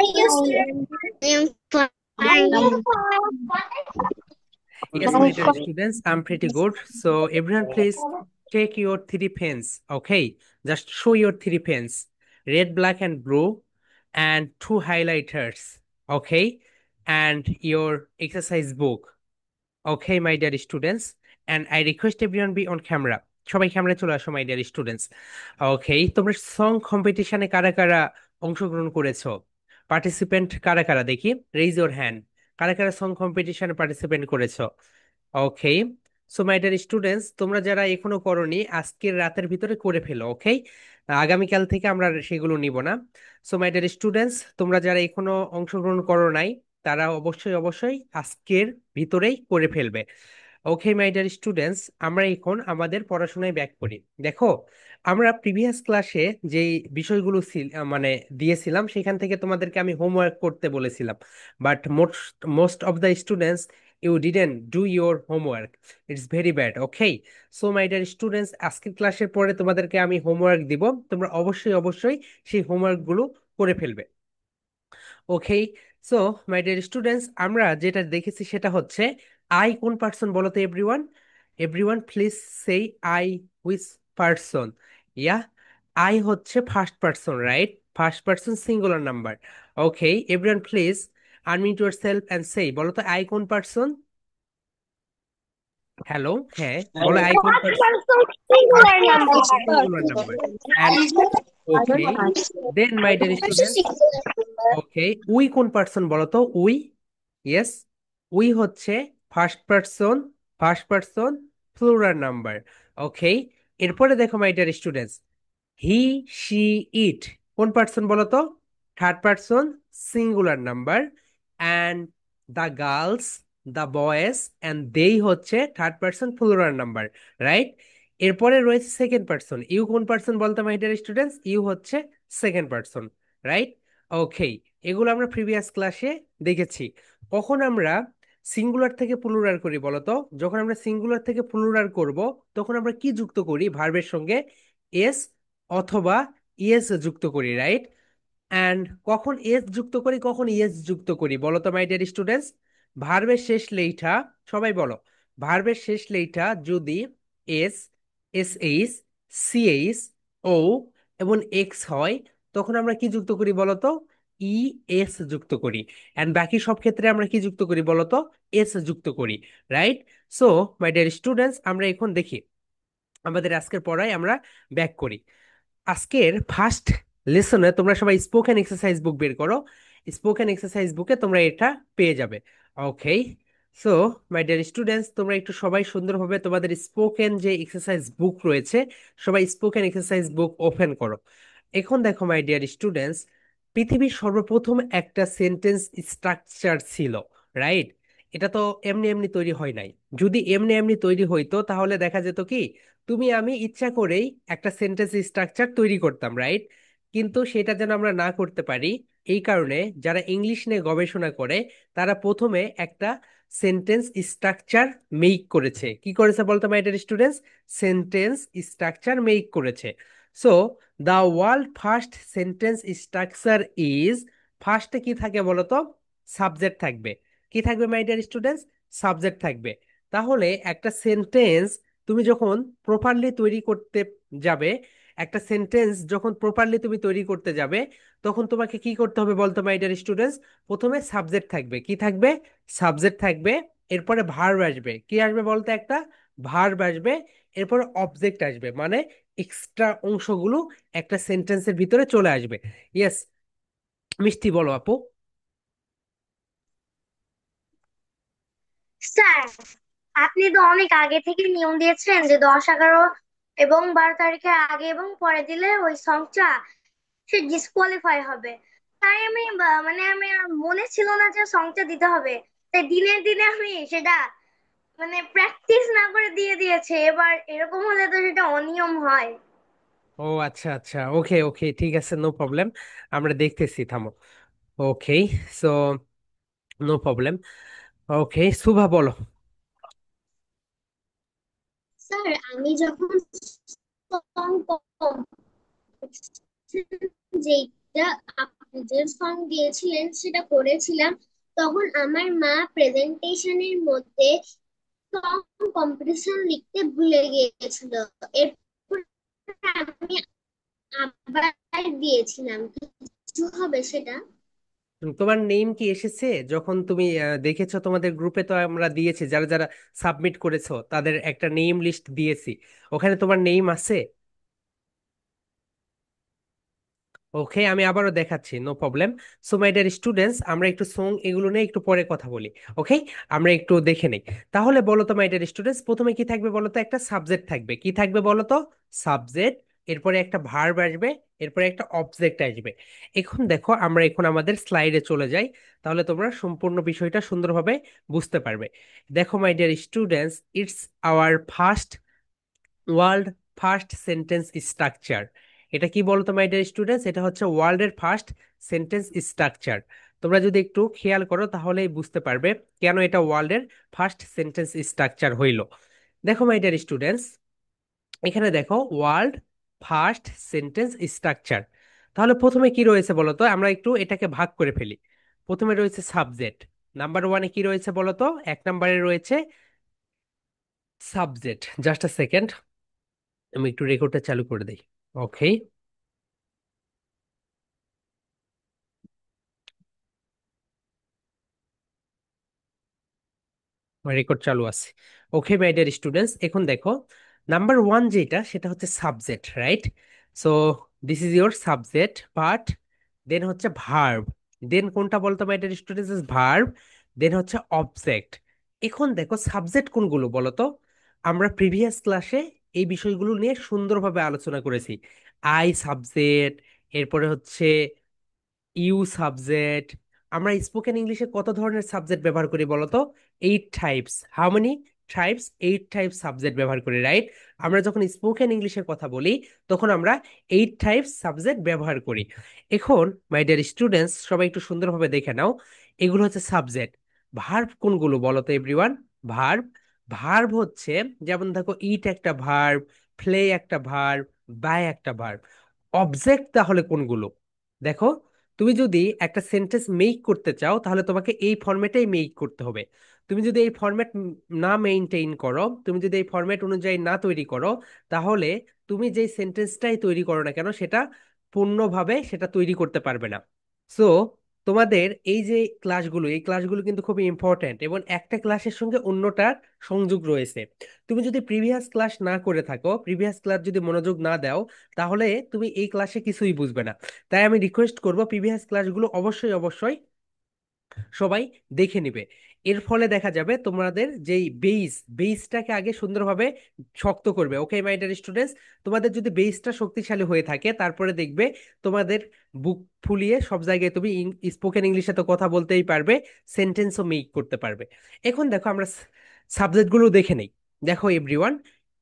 I'm fine. Yes, my dear students, I'm pretty good. So everyone, please take your three pens. Okay, just show your three pens, red, black, and blue, and two highlighters. Okay, and your exercise book. Okay, my dear students, and I request everyone be on camera. সবাই camera চলে আসো মাই dear students. ওকে, তোমরা song কম্পিটিশনে কারা কারা অংশগ্রহণ করেছো? Participant কারা কারা দেখি, রেইজ ইওর হ্যান্ড। কারা কারা সং কম্পিটিশনে পার্টিসিপেন্ট করেছো? ওকে, সো মাই ডিয়ার স্টুডেন্টস, তোমরা যারা এখনো করোনি আজকের রাতের ভিতরে করে ফেলো। ওকে, আগামীকাল থেকে আমরা সেগুলো নিব না। সো মাই ডিয়ার স্টুডেন্টস, তোমরা যারা এখনো অংশগ্রহণ করো নাই তারা অবশ্যই অবশ্যই আজকের ভিতরেই করে ফেলবে। ওকে মাই ডিয়ার স্টুডেন্টস, আমরা এখন আমাদের পড়াশোনায় ব্যাক করি। দেখো, আমরা প্রিভিয়াস ক্লাসে যে বিষয়গুলো মানে দিয়েছিলাম সেখান থেকে তোমাদেরকে আমি হোমওয়ার্ক করতে বলেছিলাম, but most most of the students you didn't do your homework. It's very bad. Okay, so my dear students, আজকের ক্লাসের পরে তোমাদেরকে আমি হোমওয়ার্ক দিব, তোমরা অবশ্যই অবশ্যই সেই হোমওয়ার্কগুলো করে ফেলবে। ওকে, সো মাই ডিয়ার স্টুডেন্টস, আমরা যেটা দেখেছি সেটা হচ্ছে আই কোন পার্সন বলো তো everyone. Everyone please say I which person. Yeah, I হচ্ছে first person, right? First person singular number. Okay, everyone please unmute yourself and say, বলো তো আই কোন পার্সন। হ্যালো, হ্যাঁ বলো, আই কোন person? First Singular person number. Singular number. And okay, then my dear student, okay, we কোন person বলো তো? We, yes, we হচ্ছে first person, first person plural number. Okay, এরপরে দেখো my dear students, he, she, it কোন person বলো তো? Third person singular number. And the girls, the boys and they হচ্ছে third person plural number, right? এরপরে রয়েছে second person, you কোন person বলতো মাই ডিয়ার স্টুডেন্টস? ইউ হচ্ছে second person, right? ওকে, এগুলো আমরা প্রিভিয়াস ক্লাসে দেখেছি। কখন আমরা সিঙ্গুলার থেকে প্লুরাল করি বলতো? যখন আমরা সিঙ্গুলার থেকে প্লুরাল করব তখন আমরা কি যুক্ত করি ভার্বের সঙ্গে? এস অথবা ইএস যুক্ত করি, রাইট? অ্যান্ড কখন এস যুক্ত করি, কখন ইএস যুক্ত করি বলো তো মাই ডিয়ার স্টুডেন্টস? ভার্বের শেষ লেইঠা, সবাই বলো, ভার্বের শেষ লেইঠা যদি S, S H, C H, O এবং এক্স হয় তখন আমরা কি যুক্ত করি বলো তো? ই এস যুক্ত করি। অ্যান্ড বাকি সব ক্ষেত্রে আমরা কি যুক্ত করি বলো তো? এস যুক্ত করি, right? So my dear students, আমরা এখন দেখি আমাদের আজকের পড়ায় আমরা ব্যাক করি। আজকের ফার্স্ট লেসনে তোমরা সবাই স্পোকেন এক্সারসাইজ বুক বের করো। স্পোকেন এক্সারসাইজ বুকে তোমরা এটা পেয়ে যাবে। ওকে, সো মাই ডিয়ার স্টুডেন্টস, তোমরা একটু সবাই সুন্দরভাবে তোমাদের স্পোকেন যে এক্সারসাইজ বুক রয়েছে, সবাই স্পোকেন এক্সারসাইজ বুক ওপেন করো। এখন দেখো মাই ডিয়ার স্টুডেন্টস, পৃথিবীর সর্বপ্রথম একটা সেন্টেন্স স্ট্রাকচার ছিল, রাইট? এটা তো এমনি এমনি তৈরি হয় নাই। যদি এমনি এমনি তৈরি হইতো তাহলে দেখা যেত কি তুমি আমি ইচ্ছা করেই একটা সেন্টেন্স স্ট্রাকচার তৈরি করতাম, রাইট? কিন্তু সেটা যেন আমরা না করতে পারি, এই কারণে যারা ইংলিশ নিয়ে গবেষণা করে তারা প্রথমে একটা সেন্টেন্স স্ট্রাকচার মেক করেছে। কি করেছে বলতো my dear students? Sentence structure make করেছে। So the world first sentence structure is, ফার্স্টে কি থাকে বলতো? সাবজেক্ট থাকবে। কি থাকবে মাই ডিয়ার স্টুডেন্টস? সাবজেক্ট থাকবে। তাহলে একটা সেন্টেন্স তুমি যখন প্রপারলি তৈরি করতে যাবে, একটা সেন্টেন্স যখন প্রপারলি তুমি তৈরি করতে যাবে তখন তোমাকে কি করতে হবে বলতো মাই ডিয়ার স্টুডেন্টস? প্রথমে সাবজেক্ট থাকবে। কি থাকবে? সাবজেক্ট থাকবে। এরপরে ভার্ব আসবে। কি আসবে বলতো? একটা ভার্ব আসবে। এরপরে অবজেক্ট আসবে, মানে এক্সট্রা অংশগুলো একটা সেন্টেন্সের ভিতরে চলে আসবে। ইয়েস, মিষ্টি বলো আপু। স্যার, আপনি তো অনেক আগে থেকে নিয়ম দিয়েছেন যে 10, 11 এবং 12 তারিখের আগে এবং পরে দিলে ওই সংটা সে ডিসকোয়ালিফাই হবে। তাই আমি মানে আমি আর মনে ছিল না যে সংটা দিতে হবে। তাই দিনে দিনে আমি সেটা মানে প্র্যাকটিস না করে দিয়ে দিয়েছে। এবার এরকম হলে তো সেটা অনিয়ম হয়। ও আচ্ছা আচ্ছা, ওকে ওকে, ঠিক আছে, নো প্রবলেম, আমরা দেখতেছি, থামো। ওকে, সো নো প্রবলেম। ওকে, শুভা বলো। স্যার, আমি যখন যেটা যে সং দিয়েছিলেন সেটা করেছিলাম। তখন আমার মা প্রেজেন্টেশনের মধ্যে সং কম্পিটিশন লিখতে ভুলে গিয়েছিল। এরপর আমি আবার দিয়েছিলাম। কিছু হবে সেটা? তোমার নেম কি এসেছে যখন তুমি দেখেছো? তোমাদের গ্রুপে তো আমরা দিয়েছি, যারা যারা সাবমিট করেছো তাদের একটা নেম লিস্ট দিয়েছি, ওখানে তোমার নেম আছে? ওকে, আমি আবারও দেখাচ্ছি, no problem. So my dear students, আমরা একটু সং এগুলো নিয়ে একটু পরে কথা বলি। ওকে, আমরা একটু দেখে নেই। তাহলে বলো তো মাই ডিয়ার স্টুডেন্টস, প্রথমে কি থাকবে বলো তো? একটা সাবজেক্ট থাকবে। কি থাকবে বলো তো? সাবজেক্ট। এরপরে একটা ভার্ব আসবে। এরপরে একটা অবজেক্ট আসবে। এখন দেখো, আমরা এখন আমাদের স্লাইডে চলে যাই, তাহলে তোমরা সম্পূর্ণ বিষয়টা সুন্দরভাবে বুঝতে পারবে। দেখো my dear students, it's our first world first sentence structure. এটা কি বলতো মাই ডিয়ার স্টুডেন্টস? এটা হচ্ছে ওয়ার্ল্ডের ফার্স্ট সেন্টেন্স স্ট্রাকচার। তোমরা যদি একটু খেয়াল করো তাহলেই বুঝতে পারবে কেন এটা ওয়ার্ল্ডের ফার্স্ট সেন্টেন্স স্ট্রাকচার হইল। দেখো মাই ডিয়ার স্টুডেন্টস, এখানে দেখো ওয়ার্ল্ড ফার্স্ট সেন্টেন্স স্ট্রাকচার। তাহলে প্রথমে কি রয়েছে বলো তো? আমরা একটু এটাকে ভাগ করে ফেলি। প্রথমে রয়েছে সাবজেক্ট। নাম্বার ওয়ানে কি রয়েছে বলো তো? এক নম্বরে রয়েছে সাবজেক্ট। জাস্ট আ সেকেন্ড, আমি একটু রেকর্ডটা চালু করে দিই। ওকে, রেকর্ড চালু আছে। ওকে মাই ডিয়ার স্টুডেন্টস, এখন দেখো নাম্বার ওয়ান যেটা, সেটা হচ্ছে subject, right? So this is your subject part. Then হচ্ছে ভার্ব। দেন কোনটা বলতো my dear students? Verb. Then হচ্ছে অবজেক্ট। এখন দেখো সাবজেক্ট কোনগুলো বলো তো? আমরা প্রিভিয়াস ক্লাসে এই বিষয়গুলো নিয়ে সুন্দরভাবে আলোচনা করেছি। আই সাবজেক্ট, এরপরে হচ্ছে ইউ সাবজেক্ট। আমরা স্পোকেন ইংলিশে কত ধরনের সাবজেক্ট ব্যবহার করি বলতো? 8 types. How many types? 8 types subject ব্যবহার করি, রাইট? আমরা যখন স্পোকেন ইংলিশের কথা বলি তখন আমরা 8 টাইপস সাবজেক্ট ব্যবহার করি। এখন মাই ডিয়ার স্টুডেন্টস, সবাই একটু সুন্দরভাবে দেখে নাও। এগুলো হচ্ছে সাবজেক্ট। ভার্ব কোনগুলো বলো তো এভরিওয়ান? ভার্ব, ভার্ব হচ্ছে, যেমন দেখো ইট একটা ভার্ব, প্লে একটা ভার্ব, বাই একটা ভার্ব। অবজেক্ট তাহলে কোনগুলো? দেখো, তুমি যদি একটা সেন্টেন্স মেক করতে চাও তাহলে তোমাকে এই ফরম্যাটেই মেক করতে হবে। তুমি যদি এই ফরম্যাট না মেইনটেইন করো, তুমি যদি এই ফরম্যাট অনুযায়ী না তৈরি করো, তাহলে তুমি যেই সেন্টেন্সটাই তৈরি করো না কেন সেটা পূর্ণভাবে সেটা তৈরি করতে পারবে না। সো তোমাদের এই যে ক্লাসগুলো, এই ক্লাসগুলো কিন্তু খুবই ইম্পর্ট্যান্ট এবং একটা ক্লাসের সঙ্গে অন্যটার সংযোগ রয়েছে। তুমি যদি প্রিভিয়াস ক্লাস না করে থাকো, প্রিভিয়াস ক্লাস যদি মনোযোগ না দাও, তাহলে তুমি এই ক্লাসে কিছুই বুঝবে না। তাই আমি রিকোয়েস্ট করব প্রিভিয়াস ক্লাসগুলো অবশ্যই অবশ্যই সবাই দেখে নিবে। এর ফলে দেখা যাবে তোমাদের যেই বেসটাকে আগে সুন্দরভাবে শক্ত করবে। ওকে মাই ডিয়ার স্টুডেন্টস, তোমাদের যদি বেসটা শক্তিশালী হয়ে থাকে তারপরে দেখবে তোমাদের বুক ফুলিয়ে সব জায়গায় তুমি স্পোকেন ইংলিশে তো কথা বলতেই পারবে, সেন্টেন্সও মেক করতে পারবে। এখন দেখো আমরা সাবজেক্টগুলো দেখে নেই। দেখো এভরিওয়ান,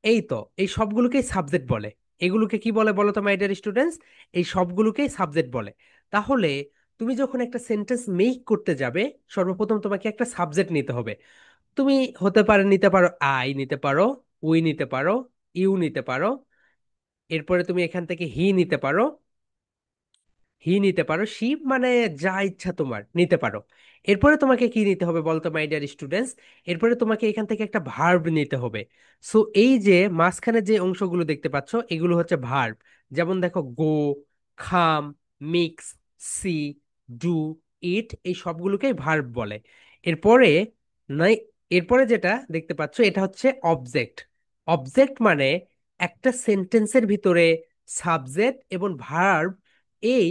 এই তো এই সবগুলোকেই সাবজেক্ট বলে। এগুলোকে কি বলে বলো তো মাই ডিয়ার স্টুডেন্টস? এই সবগুলোকেই সাবজেক্ট বলে। তাহলে তুমি যখন একটা সেন্টেন্স মেক করতে যাবে, সর্বপ্রথম তোমাকে একটা সাবজেক্ট নিতে হবে। তুমি হতে পারে নিতে পারো আই নিতে পারো, উই নিতে পারো, ইউ নিতে পারো। এরপরে তুমি এখান থেকে হি নিতে পারো, হি নিতে পারো, শি, মানে যা ইচ্ছা তোমার নিতে পারো। এরপরে তোমাকে কি নিতে হবে বলতো মাই ডিয়ার স্টুডেন্টস? এরপরে তোমাকে এখান থেকে একটা ভার্ব নিতে হবে। সো এই যে মাঝখানে যে অংশগুলো দেখতে পাচ্ছ এগুলো হচ্ছে ভার্ব। যেমন দেখো গো, খাম, মিক্স, সি, ডু, ইট, এই সবগুলোকেই ভার্ব বলে। এরপরে নাই, এরপরে যেটা দেখতে পাচ্ছ এটা হচ্ছে অবজেক্ট। অবজেক্ট মানে একটা সেন্টেন্সের ভিতরে সাবজেক্ট এবং ভার্ব, এই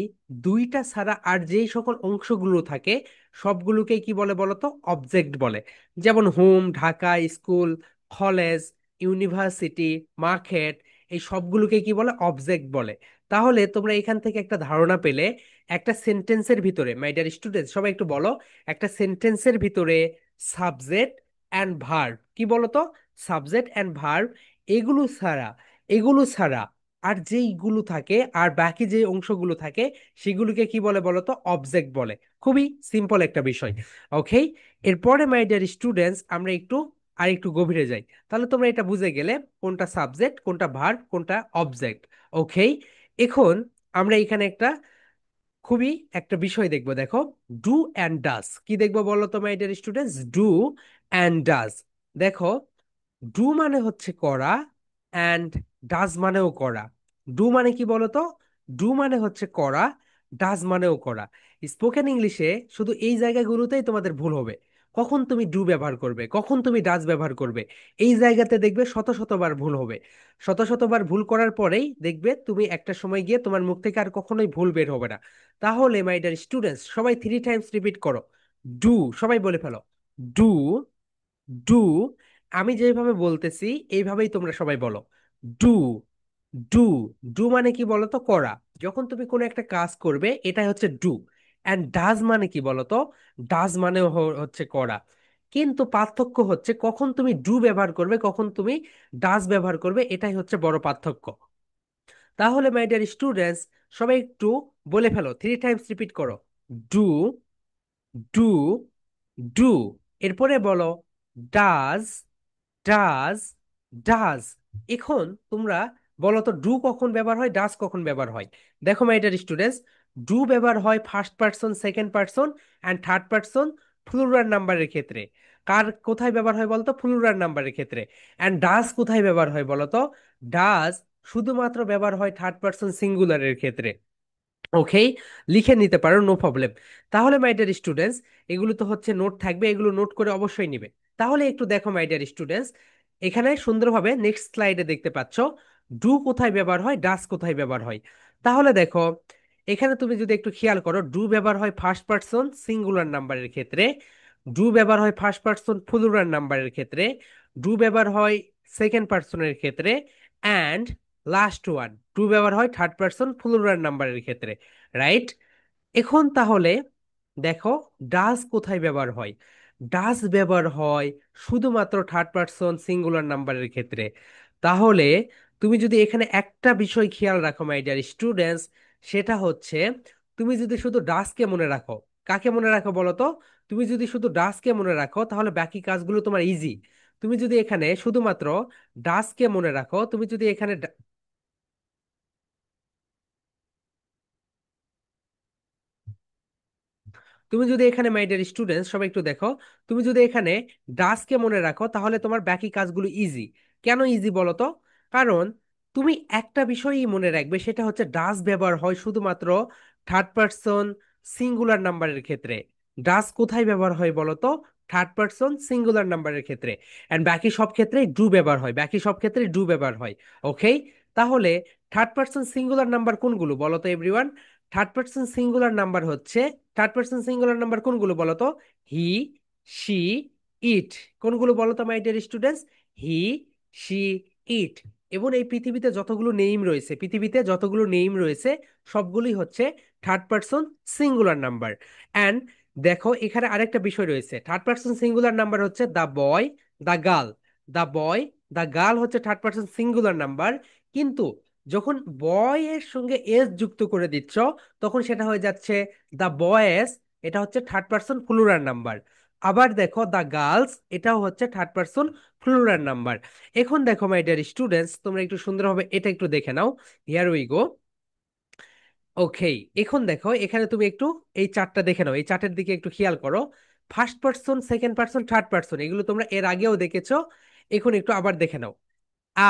দুইটা ছাড়া আর যেই সকল অংশগুলো থাকে সবগুলোকে কি বলে বলতো? অবজেক্ট বলে। যেমন home, Dhaka, school, college, university, market, এই সবগুলোকে কি বলে? অবজেক্ট বলে। তাহলে তোমরা এখান থেকে একটা ধারণা পেলে একটা সেন্টেন্সের ভিতরে, মাই ডিয়ার স্টুডেন্ট সবাই একটু বলো, একটা সেন্টেন্সের ভিতরে সাবজেক্ট অ্যান্ড ভার্ব, কি বলতো? সাবজেক্ট অ্যান্ড ভার্ব, এগুলো ছাড়া, এগুলো ছাড়া আর যেইগুলো থাকে আর বাকি যে অংশগুলো থাকে সেগুলোকে কি বলে বলতো? অবজেক্ট বলে। খুবই সিম্পল একটা বিষয়। ওকে, এরপরে মাই ডিয়ার স্টুডেন্টস আমরা একটু আর একটু গভীরে যাই। তাহলে তোমরা এটা বুঝে গেলে কোনটা সাবজেক্ট, কোনটা ভার্ব, কোনটা অবজেক্ট। ওকে, এখন আমরা এখানে একটা খুবই একটা বিষয় দেখবো, দেখো। ডু অ্যান্ড ডাজ কি দেখবো বলো তো my dear students? Do and does. দেখো, ডু মানে হচ্ছে করা, অ্যান্ড ডাজ মানেও করা। ডু মানে কি বলো তো? ডু মানে হচ্ছে করা, ডাজ মানেও করা। স্পোকেন ইংলিশে শুধু এই জায়গাগুলোতেই তোমাদের ভুল হবে। কখন তুমি ডু ব্যবহার করবে, কখন তুমি ডাজ ব্যবহার করবে, এই জায়গাতে দেখবে শত শতবার ভুল হবে। শত শতবার ভুল করার পরেই দেখবে তুমি একটা সময় গিয়ে তোমার মুখ থেকে আর কখনোই ভুল বের হবে না। তাহলে মাই ডিয়ার স্টুডেন্টস, সবাই 3 টাইমস রিপিট করো। ডু, সবাই বলে ফেলো। Do, do. আমি যেভাবে বলতেছি এইভাবেই তোমরা সবাই বলো। Do, do. ডু মানে কি বলো তো? করা। যখন তুমি কোনো একটা কাজ করবে এটাই হচ্ছে ডু। অ্যান্ড ডাজ মানে কি বলো তো? ডাজ মানে হচ্ছে করা। কিন্তু পার্থক্য হচ্ছে কখন তুমি ডু ব্যবহার করবে, কখন তুমি ডাজ ব্যবহার করবে, এটাই হচ্ছে বড় পার্থক্য। তাহলে মাই ডিয়ার স্টুডেন্টস, সবাই একটু বলে ফেলো, 3 টাইমস রিপিট করো। Do, do, do. এরপরে বলো ডাজ, ডাজ, ডাজ। এখন তোমরা বলো তো, ডু কখন ব্যবহার হয়, ডাজ কখন ব্যবহার হয়? দেখো মাই ডিয়ার স্টুডেন্টস, ডু ব্যবহার হয় first person, second person and third person plural নাম্বারের ক্ষেত্রে। কার কোথায় ব্যবহার হয় বলতো? প্লুরাল নাম্বারের ক্ষেত্রে। অ্যান্ড ডাজ কোথায় ব্যবহার হয় বলতো? ডাজ শুধুমাত্র ব্যবহার হয় থার্ড পার্সন সিঙ্গুলারের ক্ষেত্রে। ওকে, লিখে নিতে পারো, নো প্রবলেম। তাহলে মাই ডিয়ার স্টুডেন্টস, এগুলো তো হচ্ছে নোট থাকবে, এগুলো নোট করে অবশ্যই নিবে। তাহলে একটু দেখো মাই ডিয়ার স্টুডেন্টস, এখানে সুন্দরভাবে নেক্সট স্লাইডে দেখতে পাচ্ছ ডু কোথায় ব্যবহার হয়, ডাস কোথায় ব্যবহার হয়। তাহলে দেখো, এখানে তুমি যদি একটু খেয়াল করো, ডু ব্যবহার হয় ফার্স্ট পার্সন সিঙ্গুলার নাম্বারের ক্ষেত্রে, ডু ব্যবহার হয় ফার্স্ট পার্সন প্লুরাল নাম্বারের ক্ষেত্রে, ডু ব্যবহার হয় সেকেন্ড পার্সনের ক্ষেত্রে, অ্যান্ড লাস্ট ওয়ান টু ব্যবহার হয় থার্ড পার্সন প্লুরাল নাম্বারের ক্ষেত্রে। রাইট? এখন তাহলে দেখো, ডাজ কোথায় ব্যবহার হয়? ডাজ ব্যবহার হয় শুধুমাত্র থার্ড পার্সন সিঙ্গুলার নাম্বারের ক্ষেত্রে। তাহলে তুমি যদি এখানে একটা বিষয় খেয়াল রাখো মাই ডিয়ার স্টুডেন্টস, সেটা হচ্ছে তুমি যদি শুধু ডাজকে মনে রাখো, কাকে মনে রাখো বলো তো? তুমি যদি শুধু ডাজকে মনে রাখো তাহলে বাকি কাজগুলো তোমার ইজি। তুমি যদি এখানে শুধুমাত্র ডাজকে মনে রাখো, তুমি যদি এখানে তুমি যদি এখানে মাই ডিয়ার স্টুডেন্টস সবাই একটু দেখো, তুমি যদি এখানে ডাসকে মনে রাখো তাহলে তোমার বাকি কাজগুলো ইজি। কেন ইজি বলো তো? কারণ তুমি একটা বিষয়ই মনে রাখবে, সেটা হচ্ছে ডাস ব্যবহার হয় শুধুমাত্র থার্ড পার্সন সিঙ্গুলার নাম্বারের ক্ষেত্রে। ডাস কোথায় ব্যবহার হয় বলো তো? থার্ড পার্সন সিঙ্গুলার নাম্বারের ক্ষেত্রে। এন্ড বাকি সব ক্ষেত্রে ডু ব্যবহার হয়, বাকি সব ক্ষেত্রে ডু ব্যবহার হয়। ওকে, তাহলে থার্ড পার্সন সিঙ্গুলার নাম্বার কোনগুলো বলো তো everyone? Third person singular number হচ্ছে, থার্ড পার্সন সিঙ্গুলার নাম্বার কোনগুলো বলো তো? He, she, it. কোনগুলো বলো তো my dear students? He, she, it. এবং এই পৃথিবীতে যতগুলো নেম রয়েছে, পৃথিবীতে যতগুলো নেম রয়েছে সবগুলোই হচ্ছে third person singular number. And দেখো, এখানে আরেকটা বিষয় রয়েছে, থার্ড পার্সন সিঙ্গুলার নাম্বার হচ্ছে the boy, the girl. The boy, the girl হচ্ছে থার্ড পার্সন সিঙ্গুলার নাম্বার। কিন্তু যখন বয় এর সঙ্গে এস যুক্ত করে দিচ্ছ তখন সেটা হয়ে যাচ্ছে দ্য বয়েস, এটা হচ্ছে থার্ড পার্সন প্লুরাল নাম্বার। আবার দেখো দ্য গার্লস, এটাও হচ্ছে থার্ড পার্সন প্লুরাল নাম্বার। এখন দেখো মাই ডিয়ার স্টুডেন্টস, তোমরা একটু সুন্দরভাবে এটা একটু দেখে নাও। হিয়ার উই গো। ওকে, এখন দেখো এখানে তুমি একটু এই চার্টটা দেখে নাও, এই চার্টের দিকে একটু খেয়াল করো। First person, second person, third person এগুলো তোমরা এর আগেও দেখেছো, এখন একটু আবার দেখে নাও।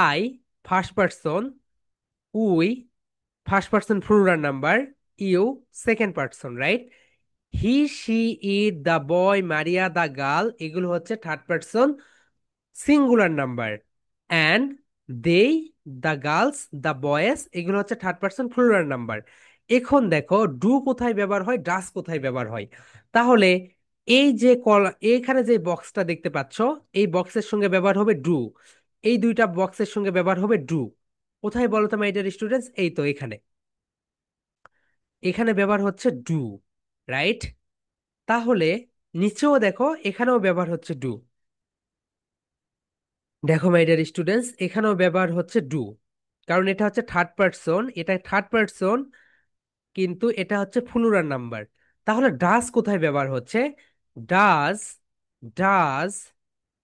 I first person, we first person plural number, you second person, right? He, she, it, the boy, Maria, the girl এগুলো হচ্ছে third person singular number. And they, the girls, the boys এগুলো হচ্ছে থার্ড পার্সন প্লুরাল নাম্বার। এখন দেখো do কোথায় ব্যবহার হয়, ডাস কোথায় ব্যবহার হয়। তাহলে এই যে এখানে যে বক্সটা দেখতে পাচ্ছ, এই বক্সের সঙ্গে ব্যবহার হবে ডু, এই দুইটা বক্সের সঙ্গে ব্যবহার হবে ডু। কোথায় বলো তো মাই ডিয়ার স্টুডেন্টস? এই তো এখানে, এখানে ব্যবহার হচ্ছে ডু। রাইট? তাহলে নিচেও দেখো, এখানেও ব্যবহার হচ্ছে ডু। দেখো মাই ডিয়ার স্টুডেন্টস, এখানেও ব্যবহার হচ্ছে ডু, কারণ এটা হচ্ছে থার্ড পার্সন, এটা থার্ড পার্সন, কিন্তু এটা হচ্ছে প্লুরাল নাম্বার। তাহলে ডাজ কোথায় ব্যবহার হচ্ছে? ডাজ, ডাজ,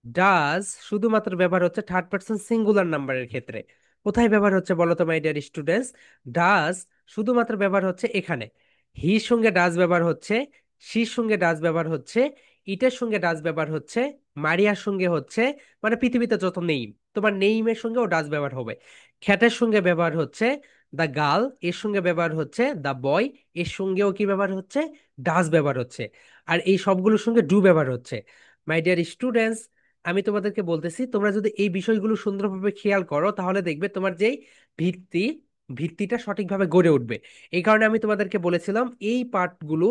ডাজ শুধুমাত্র ব্যবহার হচ্ছে থার্ড পার্সন সিঙ্গুলার নাম্বারের ক্ষেত্রে। কোথায় ব্যবহার হচ্ছে বলো তো মাই ডিয়ার স্টুডেন্টস? ডাজ শুধুমাত্র ব্যবহার হচ্ছে এখানে। হির সঙ্গে ডাজ ব্যবহার হচ্ছে, শির সঙ্গে ডাজ ব্যবহার হচ্ছে, ইটের সঙ্গে ডাজ ব্যবহার হচ্ছে, মারিয়ার সঙ্গে হচ্ছে, মানে পৃথিবীতে যত নেইম, তোমার নেইমের সঙ্গেও ডাজ ব্যবহার হবে। খ্যাটের সঙ্গে ব্যবহার হচ্ছে দ্য গার্ল, এর সঙ্গে ব্যবহার হচ্ছে দ্য বয়, এর সঙ্গেও কি ব্যবহার হচ্ছে, ডাজ ব্যবহার হচ্ছে। আর এই সবগুলোর সঙ্গে ডু ব্যবহার হচ্ছে। মাই ডিয়ার স্টুডেন্টস, আমি তোমাদেরকে বলতেছি, তোমরা যদি এই বিষয়গুলো সুন্দরভাবে খেয়াল করো তাহলে দেখবে তোমার যেই ভিত্তি, ভিত্তিটা সঠিকভাবে গড়ে উঠবে। এই কারণে আমি তোমাদেরকে বলেছিলাম এই পার্টগুলো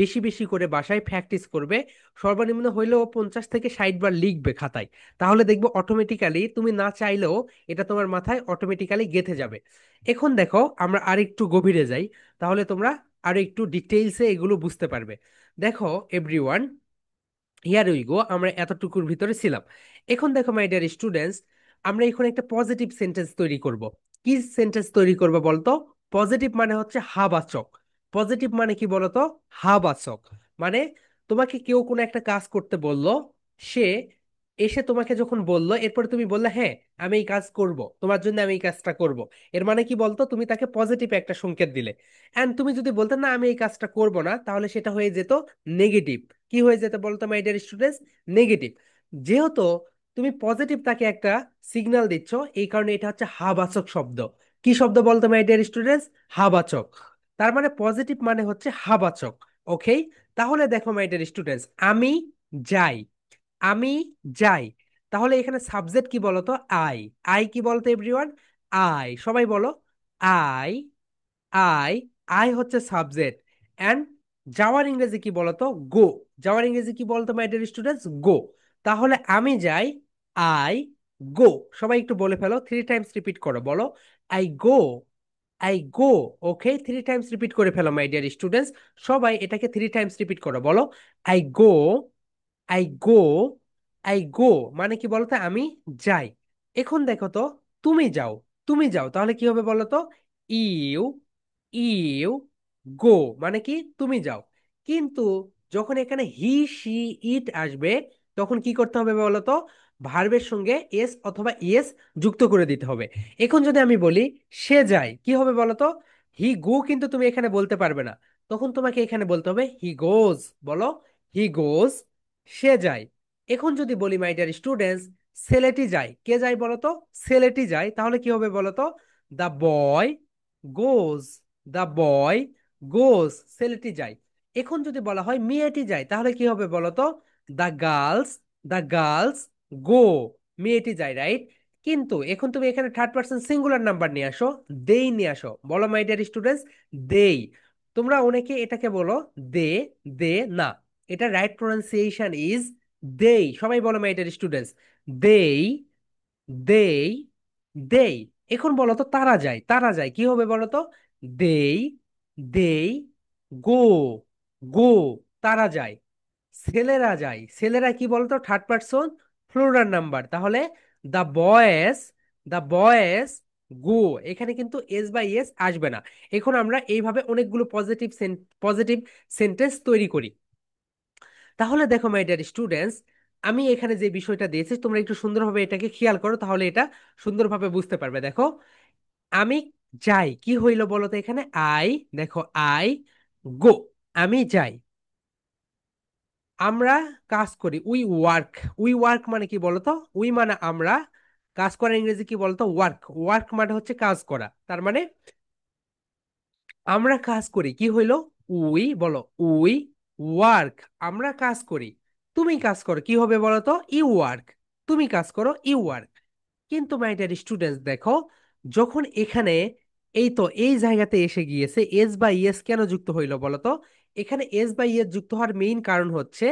বেশি বেশি করে বাসায় প্র্যাকটিস করবে। সর্বনিম্ন হইলেও 50 থেকে 60 বার লিখবে খাতায়। তাহলে দেখবো অটোমেটিক্যালি, তুমি না চাইলেও এটা তোমার মাথায় অটোমেটিক্যালি গেঁথে যাবে। এখন দেখো আমরা আরেকটু গভীরে যাই, তাহলে তোমরা আরো একটু ডিটেইলসে এগুলো বুঝতে পারবে। দেখো এভরিওয়ান, হিয়ার উই গো, আমরা এতটুকুর ভিতরে ছিলাম। এখন দেখো মাই ডিয়ার স্টুডেন্টস, আমরা এখন একটা পজিটিভ সেন্টেন্স তৈরি করব। কি সেন্টেন্স তৈরি করব বলতো? পজিটিভ মানে হচ্ছে হাবাচক। পজিটিভ মানে কি বলতো? হাবাচক। মানে তোমাকে কেউ কোনো একটা কাজ করতে বললো, সে এসে তোমাকে যখন বললো, এরপরে তুমি বললে হ্যাঁ আমি এই কাজ করব, তোমার জন্য আমি এই কাজটা করব, এর মানে কি বলতো? তুমি তাকে পজিটিভ একটা সংকেত দিলে। এন্ড তুমি যদি বলতে না আমি এই কাজটা করব না, তাহলে সেটা হয়ে যেত নেগেটিভ। কি হয়ে যেতে বলতো মাই ডিয়ার স্টুডেন্টস? নেগেটিভ। যেহেতু তুমি পজিটিভ তাকে একটা সিগন্যাল দিচ্ছ, এই কারণে এটা হচ্ছে হাবাচক শব্দ। কি শব্দ বলতো মাই ডিয়ার স্টুডেন্টস? হাবাচক। তার মানে পজিটিভ মানে হচ্ছে হাবাচক। ওকে, তাহলে দেখো মাই ডিয়ার স্টুডেন্টস, আমি যাই, আমি যাই, তাহলে এখানে সাবজেক্ট কি বলতো? আই। আই কি বলতো এভরিওয়ান? আই, সবাই বলো আই। আই, আই হচ্ছে সাবজেক্ট। এন্ড যাওয়ার ইংরেজি কি বলতো? গো। যাওয়ার ইংরেজি কি বলতো মাই ডিয়ার স্টুডেন্টস? গো। তাহলে আমি যাই, আই গো। সবাই একটু বলে ফেলো, 3 টাইমস রিপিট করো, বলো I go, I go. Okay, 3 Times repeat করে ফেলো মাই ডিয়ার স্টুডেন্টস। সবাই এটাকে 3 টাইমস রিপিট করো, বলো I go, I go, I go. মানে কি বলতো? আমি যাই। এখন দেখো তো, তুমি যাও, তুমি যাও, তাহলে কি হবে বলো তো? ইউ, ইউ গো, মানে কি তুমি যাও। কিন্তু যখন এখানে হি, সি, ইট আসবে, তখন কি করতে হবে বলো তো? ভার্বের সঙ্গে এস অথবা ইএস যুক্ত করে দিতে হবে। এখন যদি আমি বলি সে যায়, কি হবে বলো তো? হি গো, কিন্তু তুমি এখানে বলতে পারবে না, তখন তোমাকে এখানে বলতে হবে হি গোজ। বলো হি গোজ, সে যায়। এখন যদি বলি মাই ডিয়ার স্টুডেন্টস, ছেলেটি যায়, কে যায় বলো তো? ছেলেটি যায়, তাহলে কি হবে বলো তো? The boy goes, the boy গোজ, ছেলেটি যায়। এখন যদি বলা হয় মেয়েটি যায়, তাহলে কি হবে বলো তো? দ্য গার্লস, দ্য গার্লস গো, মেয়েটি যায়, রাইট? কিন্তু এখন তুমি এখানে থার্ড পার্সন সিঙ্গুলার নাম্বার নিয়ে আসো, দেই নিয়ে আসো, বলো মাই ডিয়ার স্টুডেন্টস দেই। তোমরা অনেকে এটাকে বলো দে, দে না, এটা রাইট প্রোনাউন্সিয়েশন ইজ দেই। সবাই বলো মাই ডিয়ার স্টুডেন্টস দেই, দেই, দেই। এখন বলো তো তারা যায়, তারা যায়, কি হবে বলো তো? দেই, দেই গো, গো, তারা যায়। ছেলেরা যায়, ছেলেরা কি বলতো? থার্ড পার্সন প্লুরাল নাম্বার, তাহলে দা বয়েজ, দা বয়েজ গো। এখানে কিন্তু এস বাই এস আসবে না। এখন আমরা এইভাবে অনেকগুলো পজিটিভ সেন্টেন্স তৈরি করি। তাহলে দেখো মাই ডিয়ার স্টুডেন্টস, আমি এখানে যে বিষয়টা দিয়েছি তোমরা একটু সুন্দরভাবে এটাকে খেয়াল করো, তাহলে এটা সুন্দরভাবে বুঝতে পারবে। দেখো আমি যাই, কি হইলো বলো তো এখানে? আই, দেখো আই গো, আমি যাই। আমরা কাজ করি, উই ওয়ার্ক। উই ওয়ার্ক মানে কি বলতো? উই মানে আমরা, কাজ করার ইংরেজি কি বলতো? ওয়ার্ক। ওয়ার্ক মানে হচ্ছে কাজ করা, তার মানে আমরা কাজ করি, কি হইলো? উই, বলো উই ওয়ার্ক, আমরা কাজ করি। তুমি কাজ করো, কি হবে বলো তো? ইউ ওয়ার্ক, তুমি কাজ করো, ইউ ওয়ার্ক। কিন্তু মাই ডিয়ার স্টুডেন্টস দেখো, যখন এখানে এই তো এই জায়গাতে এসে গিয়েছে, এস বাই এস কেন যুক্ত হইলো বলো তো? এখানে এস বাই এস যুক্ত হওয়ার মেইন কারণ হচ্ছে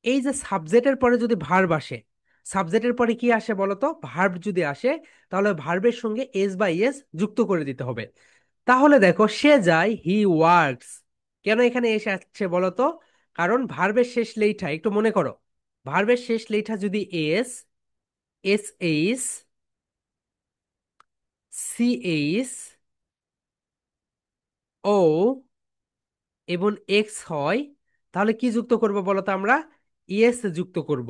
এই যে সাবজেক্টের পরে যদি ভার্ব আসে, সাবজেক্টের পরে কি আসে বলো তো? ভার্ব যদি আসে, তাহলে ভার্বের সঙ্গে এস বাই এস যুক্ত করে দিতে হবে। তাহলে দেখো সে যায়, হি ওয়ার্কস। কেন এখানে এসে আসছে বলো তো? কারণ ভার্বের শেষ লেইঠা একটু মনে করো, ভার্বের শেষ লেইঠা যদি এস, এস এইস, সি এইস, ও এবং এক্স হয়, তাহলে কি যুক্ত করব বলো তো? আমরা ইএস যুক্ত করব।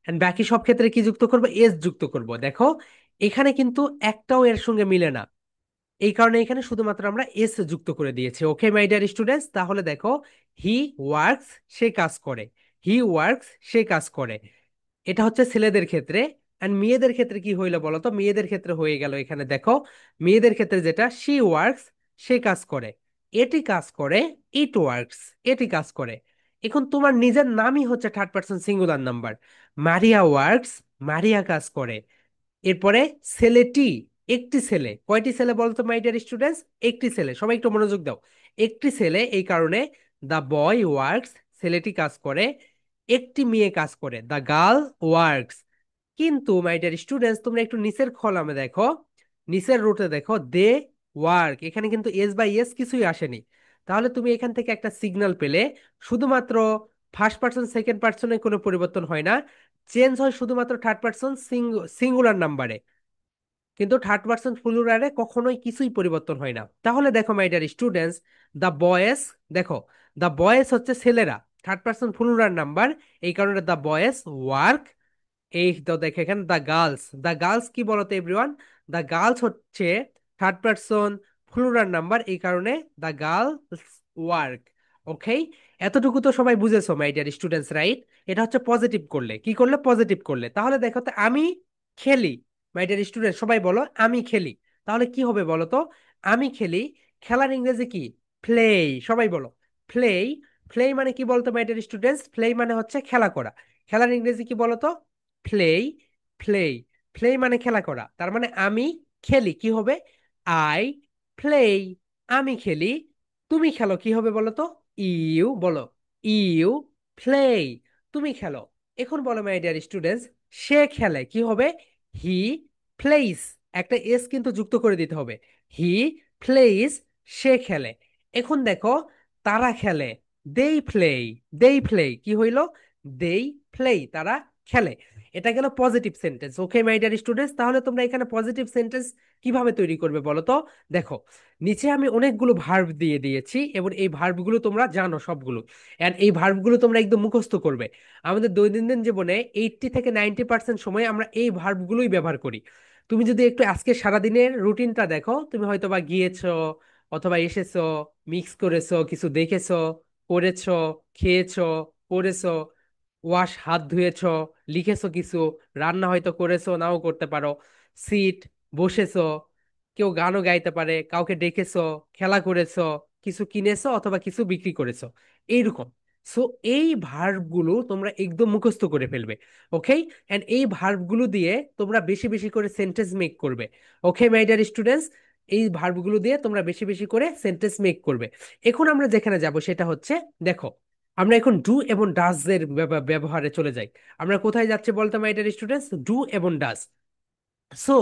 এন্ড বাকি সব ক্ষেত্রে কি যুক্ত করব? এস যুক্ত করব। দেখো এখানে কিন্তু একটাও এর সঙ্গে মিলে না, এই কারণে এখানে শুধুমাত্র আমরা এস যুক্ত করে দিয়েছি। ওকে মাই ডিয়ার স্টুডেন্টস, তাহলে দেখো হি ওয়ার্কস, সে কাজ করে। হি ওয়ার্কস, সে কাজ করে। এটা হচ্ছে ছেলেদের ক্ষেত্রে। এন্ড মেয়েদের ক্ষেত্রে কি হইলো বলো তো? মেয়েদের ক্ষেত্রে হয়ে গেল এখানে দেখো, মেয়েদের ক্ষেত্রে যেটা, শি ওয়ার্কস, সে কাজ করে। এটি কাজ করে, ইট ওয়ার্কস, এটি কাজ করে। এখন তোমার নিজের নামই হচ্ছে থার্ড পারসন সিঙ্গুলার নাম্বার। মারিয়া ওয়ার্কস, মারিয়া কাজ করে। এরপরে ছেলেটি, একটি ছেলে, কয়টি ছেলে বলতো মাই ডিয়ার স্টুডেন্টস? একটি ছেলে, সবাই একটু মনোযোগ দাও। একটি ছেলে, এই কারণে দ্য বয় ওয়ার্কস, ছেলেটি কাজ করে। একটি মেয়ে কাজ করে, দ্য গার্ল ওয়ার্কস। কিন্তু মাই ডিয়ার স্টুডেন্টস, তোমরা একটু নিচের কলামে দেখো, নিচের রুটে দেখো, দে ওয়ার্ক, এখানে কিন্তু এস বাই এস কিছুই আসেনি। তাহলে তুমি এখান থেকে একটা সিগন্যাল পেলে, শুধুমাত্র ফার্স্ট পার্সন সেকেন্ড পার্সনে কোনো পরিবর্তন হয় না, চেঞ্জ হয় শুধুমাত্র থার্ড পার্সন সিঙ্গুলার নাম্বারে, কিন্তু থার্ড পার্সন প্লুরালে কখনোই কিছুই পরিবর্তন হয় না। তাহলে দেখো my dear students, the boys, দেখো দ্য বয়েজ হচ্ছে ছেলেরা, থার্ড পার্সন প্লুরাল নাম্বার, এই কারণে দ্য বয়েজ ওয়ার্ক। এই তো দেখো এখানে দ্য গার্লস, দ্য গার্লস কি বলতো এভরিওয়ান? দ্য গার্লস হচ্ছে থার্ড পার্সন প্লুরাল নাম্বার, এই কারণে দ্য গার্লস ওয়ার্ক। ওকে, এতটুকু তো সবাই বুঝেছো মাই ডিয়ার স্টুডেন্টস, রাইট? এটা হচ্ছে পজিটিভ করলে, কি করলে? পজিটিভ করলে। তাহলে দেখো তো, আমি খেলি, মাই ডিয়ার স্টুডেন্ট সবাই বলো আমি খেলি। তাহলে কি হবে বলো তো? আমি খেলি, খেলার ইংরেজি কি? প্লে। সবাই বলো প্লে। প্লে মানে কি বলতো মাই ডিয়ার স্টুডেন্টস? প্লে মানে হচ্ছে খেলা করা। খেলার ইংরেজি কি বলতো? প্লে। প্লে, প্লে মানে খেলা করা, তার মানে আমি খেলি, কি হবে? I play. আমি খেলি। তুমি খেলো, কি হবে বলো তো? ইউ, বলো ইউ প্লে। তুমি খেলো। এখন বলো মাই ডিয়ার স্টুডেন্টস, সে খেলে, কি হবে? হি প্লেইস। একটা এস কিন্তু যুক্ত করে দিতে হবে। হি প্লেইস, সে খেলে। এখন দেখো, তারা খেলে, দেই প্লে। দেই প্লে, কি হইলো? দেই প্লে, তারা খেলে। এটা গেল positive sentence. Okay my dear students, তাহলে তোমরা এখানে পজিটিভ সেন্টেন্স কিভাবে তৈরি করবে বলো তো? দেখো, নিচে আমি অনেকগুলো ভার্ব দিয়ে দিয়েছি, এবং এই ভার্বগুলো তোমরা জানো সবগুলো, এন্ড এই ভার্বগুলো তোমরা একদম মুখস্থ করবে। আমাদের দৈনন্দিন জীবনে 80 থেকে 90% সময় আমরা এই ভার্বগুলোই ব্যবহার করি। তুমি যদি একটু আজকে সারাদিনের রুটিনটা দেখো, তুমি হয়তো বা গিয়েছো, অথবা এসেছো, মিক্স করেছো, কিছু দেখেছো, করেছো, খেয়েছো, পড়েছো, ওয়াশ হাত ধুয়েছো, লিখেছো কিছু, রান্না হয়তো করেছো, নাও করতে পারো, সিট, বসেছো, কেউ গানও গাইতে পারে, কাউকে ডেকেছো, খেলা করেছো, কিছু কিনেছো অথবা কিছু বিক্রি করেছো, এইরকম। সো এই ভার্বগুলো তোমরা একদম মুখস্থ করে ফেলবে। ওকে, এন্ড এই ভার্বগুলো দিয়ে তোমরা বেশি বেশি করে সেন্টেন্স মেক করবে। ওকে মাই ডিয়ার স্টুডেন্টস, এই ভার্বগুলো দিয়ে তোমরা বেশি বেশি করে সেন্টেন্স মেক করবে। এখন আমরা যেখানে যাব সেটা হচ্ছে, দেখো, আমরা এখন ডু এবং ডাজ এর ব্যবহারে চলে যাই। আমরা কোথায় যাচ্ছি বলতো মাই ডিয়ার স্টুডেন্টস? ডু এবং does. So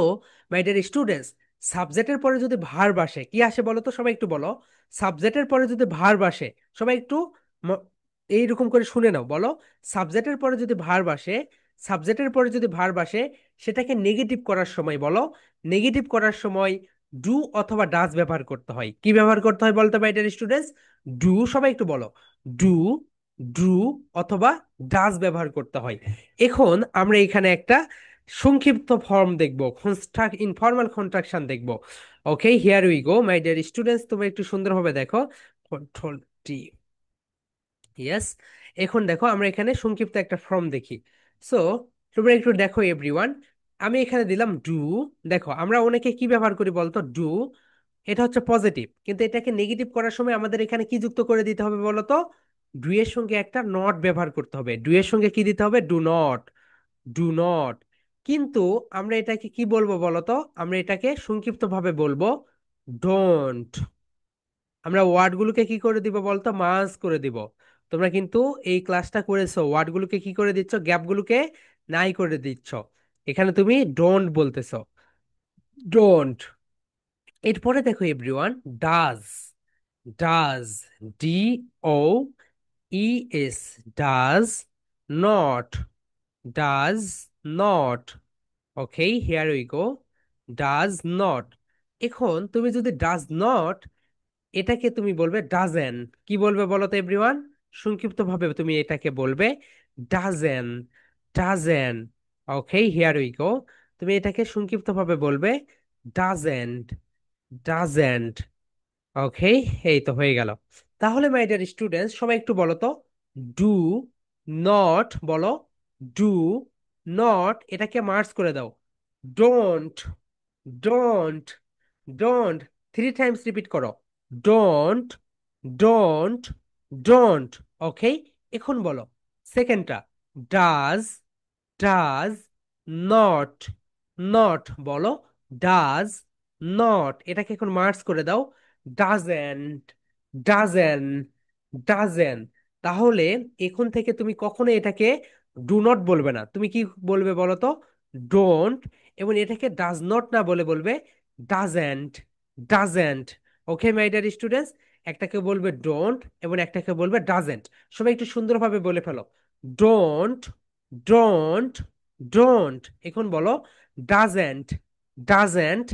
my dear students, সাবজেক্টের পরে যদি ভার্ব আসে, কি আসে বলো তো? সবাই একটু বলো। সাবজেক্টের পরে যদি ভার্ব আসে, সবাই একটু ম- এইরকম করে শুনে নাও, বলো। সাবজেক্টের পরে যদি ভার্ব আসে, সাবজেক্টের পরে যদি ভার্ব আসে, সেটাকে নেগেটিভ করার সময় বলো, নেগেটিভ করার সময় ডু অথবা ডাজ ব্যবহার করতে হয়। কি ব্যবহার করতে হয় বলতো মাই ডিয়ার স্টুডেন্টস? ডু, সবাই একটু বলো। ডু, ডু অথবা ডাজ ব্যবহার করতে হয়। এখন আমরা এখানে একটা সংক্ষিপ্ত ফর্ম দেখব, ইনফর্মাল কন্ট্রাকশন দেখব। Okay, here we go my dear students, তোমরা একটু সুন্দরভাবে দেখো। Control T, yes. এখন দেখো, আমরা এখানে সংক্ষিপ্ত একটা ফর্ম দেখি। সো তোমরা একটু দেখো এভরিওয়ান, আমি এখানে দিলাম ডু। দেখো, আমরা অনেকে কি ব্যবহার করি বলতো? ডু, এটা হচ্ছে পজিটিভ, কিন্তু এটাকে নেগেটিভ করার সময় আমাদের এখানে কি যুক্ত করে দিতে হবে বলতো? ডু এর সঙ্গে একটা নট ব্যবহার করতে হবে। ডু এর সঙ্গে কি দিতে হবে? Do not. Do not. কিন্তু আমরা এটাকে কি বলবো বলতো? আমরা এটাকে সংক্ষিপ্ত ভাবে বলবো ডোন্ট। আমরা ওয়ার্ডগুলোকে কি করে দিব বলতো? মার্জ করে দিব। তোমরা কিন্তু এই ক্লাসটা করেছো, ওয়ার্ডগুলোকে কি করে দিচ্ছ? গ্যাপগুলোকে নাই করে দিচ্ছ। এখানে তুমি ডোন্ট বলতেছো, ডোন্ট। এরপরে দেখো everyone, does. Does, D O E S, does not. Does not. Okay, here we go, does not. এখন তুমি যদি ডাজ নট, এটাকে তুমি বলবে ডাজেন। কি বলবে বলো তো এভরিওয়ান? সংক্ষিপ্ত ভাবে তুমি এটাকে বলবে ডাজেন। ডাজেন। ওকে, হিয়ার উই গো, তুমি এটাকে সংক্ষিপ্ত ভাবে বলবে ডাজেন্ট। ডাজেন্ট। ওকে, এই তো হয়ে গেল। তাহলে মাই ডিয়ার স্টুডেন্টস, সবাই একটু বলো তো, ডু নট বলো, ডু নট এটাকে মার্জ করে দাও, don't, don't, don't, 3 Times repeat করো, ডোন্ট, ডোন্ট, ডোন্ট। ওকে, এখন বলো সেকেন্ডটা, ডাজ, ডাজ নট, নট বলো, ডাজ নট এটাকে এখন মার্জ করে দাও, ডাজেন্ট, ডাজেন, ডাজেন। তাহলে এখন থেকে তুমি কখনো এটাকে ডু নট বলবে না, তুমি কি বলবে বলো তো, ডোন্ট, এবং এটাকে ডাজ নট না বলে বলবে doesn't, doesn't. Okay my dear students, একটাকে বলবে ডোন্ট এবং একটাকে বলবে ডাজেন্ট। সবাই একটু সুন্দরভাবে বলে ফেলো, ডোন্ট, ডোন্ট, ডোন্ট। এখন বলো doesn't, doesn't,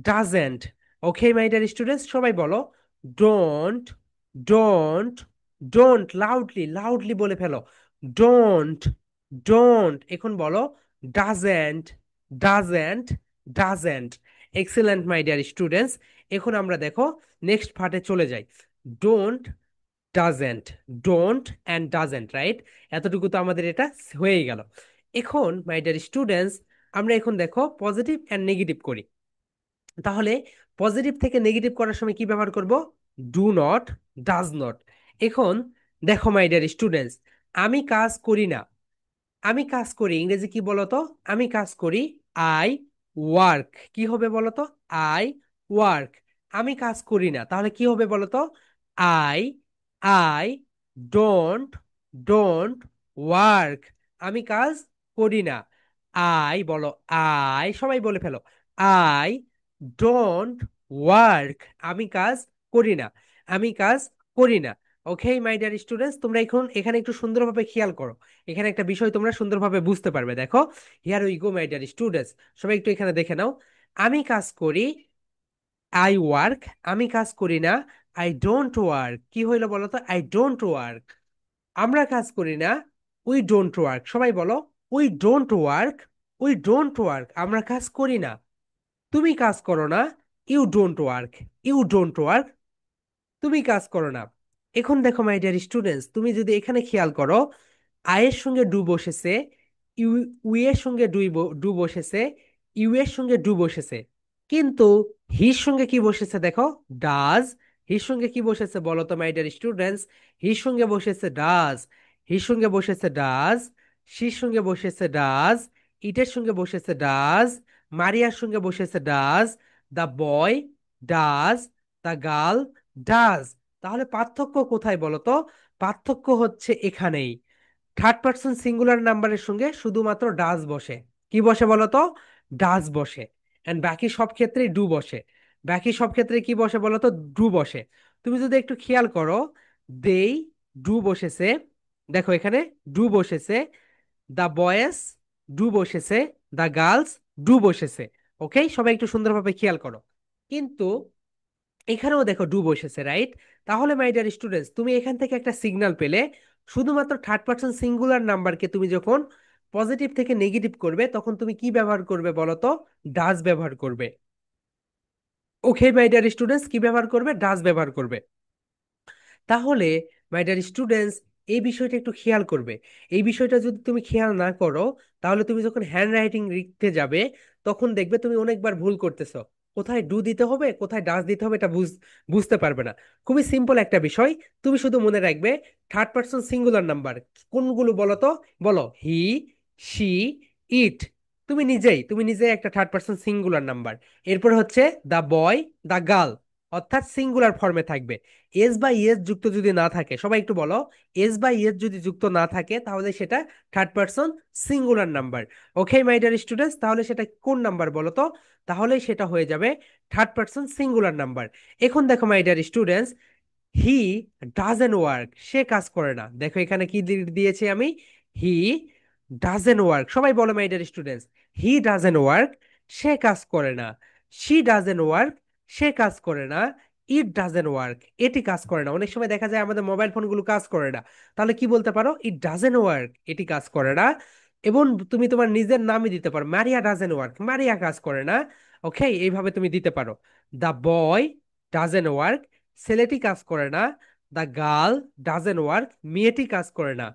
doesn't. Okay my dear students, সবাই বলো don't, don't, don't, loudly, loudly বলে ফেলো, ডোন্ট, ডোন্ট। এখন বলো doesn't, doesn't, doesn't. Excellent my dear students. এখন আমরা দেখো নেক্সট পার্টে চলে যাই। Don't, doesn't, don't and doesn't, right? এতটুকু তো আমাদের এটা হয়েই গেল। এখন মাই ডিয়ার স্টুডেন্টস, আমরা এখন দেখো পজিটিভ অ্যান্ড নেগেটিভ করি। তাহলে পজিটিভ থেকে নেগেটিভ করার সময় কি ব্যবহার করব, ডু নট, ডাজ নট। এখন দেখো মাই ডিয়ার স্টুডেন্টস, আমি কাজ করি না, আমি কাজ করি ইংরেজি কি বলতো, আমি কাজ করি, আই ওয়ার্ক। কি হবে বলতো, আই ওয়ার্ক। আমি কাজ করি না, তাহলে কি হবে বলতো, I, I don't, don't work. আমি কাজ করি না, আই বলো, আই সবাই বলে ফেলো, আই ডোন্ট ওয়ার্ক। আমি কাজ করি না, আমি কাজ করি না। ওকে মাই ডিয়ার স্টুডেন্টস, তোমরা এখন এখানে একটু সুন্দরভাবে খেয়াল করো, এখানে একটা বিষয় তোমরা সুন্দরভাবে বুঝতে পারবে। দেখো, here we go my dear students, সবাই একটু এখানে দেখে নাও। আমি কাজ করি, আই ওয়ার্ক। আমি কাজ করি না, আই ডোন্ট ওয়ার্ক। কি হইলো বলো তো, আই ডোন্ট ওয়ার্ক। আমরা কাজ করি না, উই ডোন্ট ওয়ার্ক। সবাই বলো, we don't work, we don't work. আমরা কাজ করি না। তুমি কাজ করো না, you don't work, you don't work. তুমি কাজ করো না। এখন দেখো মাই ডিয়ার স্টুডেন্টস, তুমি যদি এখানে খেয়াল করো, আয়ের সঙ্গে ডু বসেছে, ইউ, উই এর সঙ্গে ডু বসেছে, ইউ এর সঙ্গে ডু বসেছে, কিন্তু হির সঙ্গে কি বসেছে দেখো, ডাজ। হির সঙ্গে কি বসেছে বলো তো মাই ডিয়ার স্টুডেন্টস, হির সঙ্গে বসেছে ডাজ, হির সঙ্গে বসেছে ডাজ, শির সঙ্গে বসেছে ডাজ, ইটের সঙ্গে বসেছে ডাজ, মারিয়ার সঙ্গে বসেছে does, the boy does, the girl does. তাহলে পার্থক্য কোথায় বলো তো, পার্থক্য হচ্ছে এখানেই, থার্ড পার্সন সিঙ্গুলার নাম্বারের সঙ্গে শুধুমাত্র ডাজ বসে। কি বসে বলো তো, ডাজ বসে। এন্ড বাকি সব ক্ষেত্রে ডু বসে। বাকি সব ক্ষেত্রে কি বসে বলো তো, ডু বসে। তুমি যদি একটু খেয়াল করো, দেই ডু বসেছে, দেখো এখানে ডু বসেছে, দ্য বয়েজ ডু বসেছে, দ্য গার্লস ডু বসেছে। ওকে, সবাই একটু সুন্দরভাবে খেয়াল করো। কিন্তু এখানেও দেখো ডু বসেছে, রাইট? তাহলে মাই ডিয়ার স্টুডেন্টস, তুমি এখান থেকে একটা সিগন্যাল পেলে, শুধুমাত্র থার্ড পার্সন সিঙ্গুলার নাম্বারকে তুমি যখন পজিটিভ থেকে নেগেটিভ করবে তখন তুমি কি ব্যবহার করবে বলো তো, ডাজ ব্যবহার করবে। ওকে মাই ডিয়ার স্টুডেন্টস, কি ব্যবহার করবে, ডাজ ব্যবহার করবে। তাহলে মাই ডিয়ার স্টুডেন্টস, এই বিষয়টা একটু খেয়াল করবে। এই বিষয়টা যদি তুমি খেয়াল না করো, তাহলে তুমি যখন হ্যান্ড রাইটিং লিখতে যাবে তখন দেখবে তুমি অনেকবার ভুল করতেছো, কোথায় ডু দিতে হবে কোথায় ডাজ দিতে হবে এটা বুঝতে পারবে না। খুবই সিম্পল একটা বিষয়, তুমি শুধু মনে রাখবে থার্ড পার্সন সিঙ্গুলার নাম্বার কোনগুলো বলো তো, বলো হি, শি, ইট। তুমি নিজেই একটা থার্ড পার্সন সিঙ্গুলার নাম্বার। এরপর হচ্ছে দা বয়, দা গার্ল, অর্থাৎ সিঙ্গুলার ফর্মে থাকবে। এস বা ইএস যুক্ত যদি না থাকে, সবাই একটু বলো, এস বা ইএস যদি যুক্ত না থাকে তাহলে সেটা third person singular number. Okay my dear students, তাহলে সেটা কোন নাম্বার বলো তো, তাহলে সেটা হয়ে যাবে থার্ড পার্সন সিঙ্গুলার নাম্বার। এখন দেখো my dear students, he doesn't work, সে কাজ করে না। দেখো এখানে কি দিয়েছি আমি, হি ডাজেন ওয়ার্ক। সবাই বলো my dear students, he doesn't work, সে কাজ করে না। শি ডাজেন ওয়ার্ক, সে কাজ করে না। ইট ডাজেন ওয়ার্ক, এটি কাজ করে না। অনেক সময় দেখা যায় আমাদের মোবাইল ফোনগুলো কাজ করে না, তাহলে কি বলতে পারো, ইট ডাজেন ওয়ার্ক, এটি কাজ করে না। এবং তুমি তোমার নিজের নামই দিতে পারো, মারিয়া ডাজেন ওয়ার্ক, মারিয়া কাজ করে না। ওকে, এইভাবে তুমি দিতে পারো। দ্য বয় ডাজেন্ট ওয়ার্ক, ছেলেটি কাজ করে না। দ্য গার্ল ডাজেন্ট ওয়ার্ক, মেয়েটি কাজ করে না।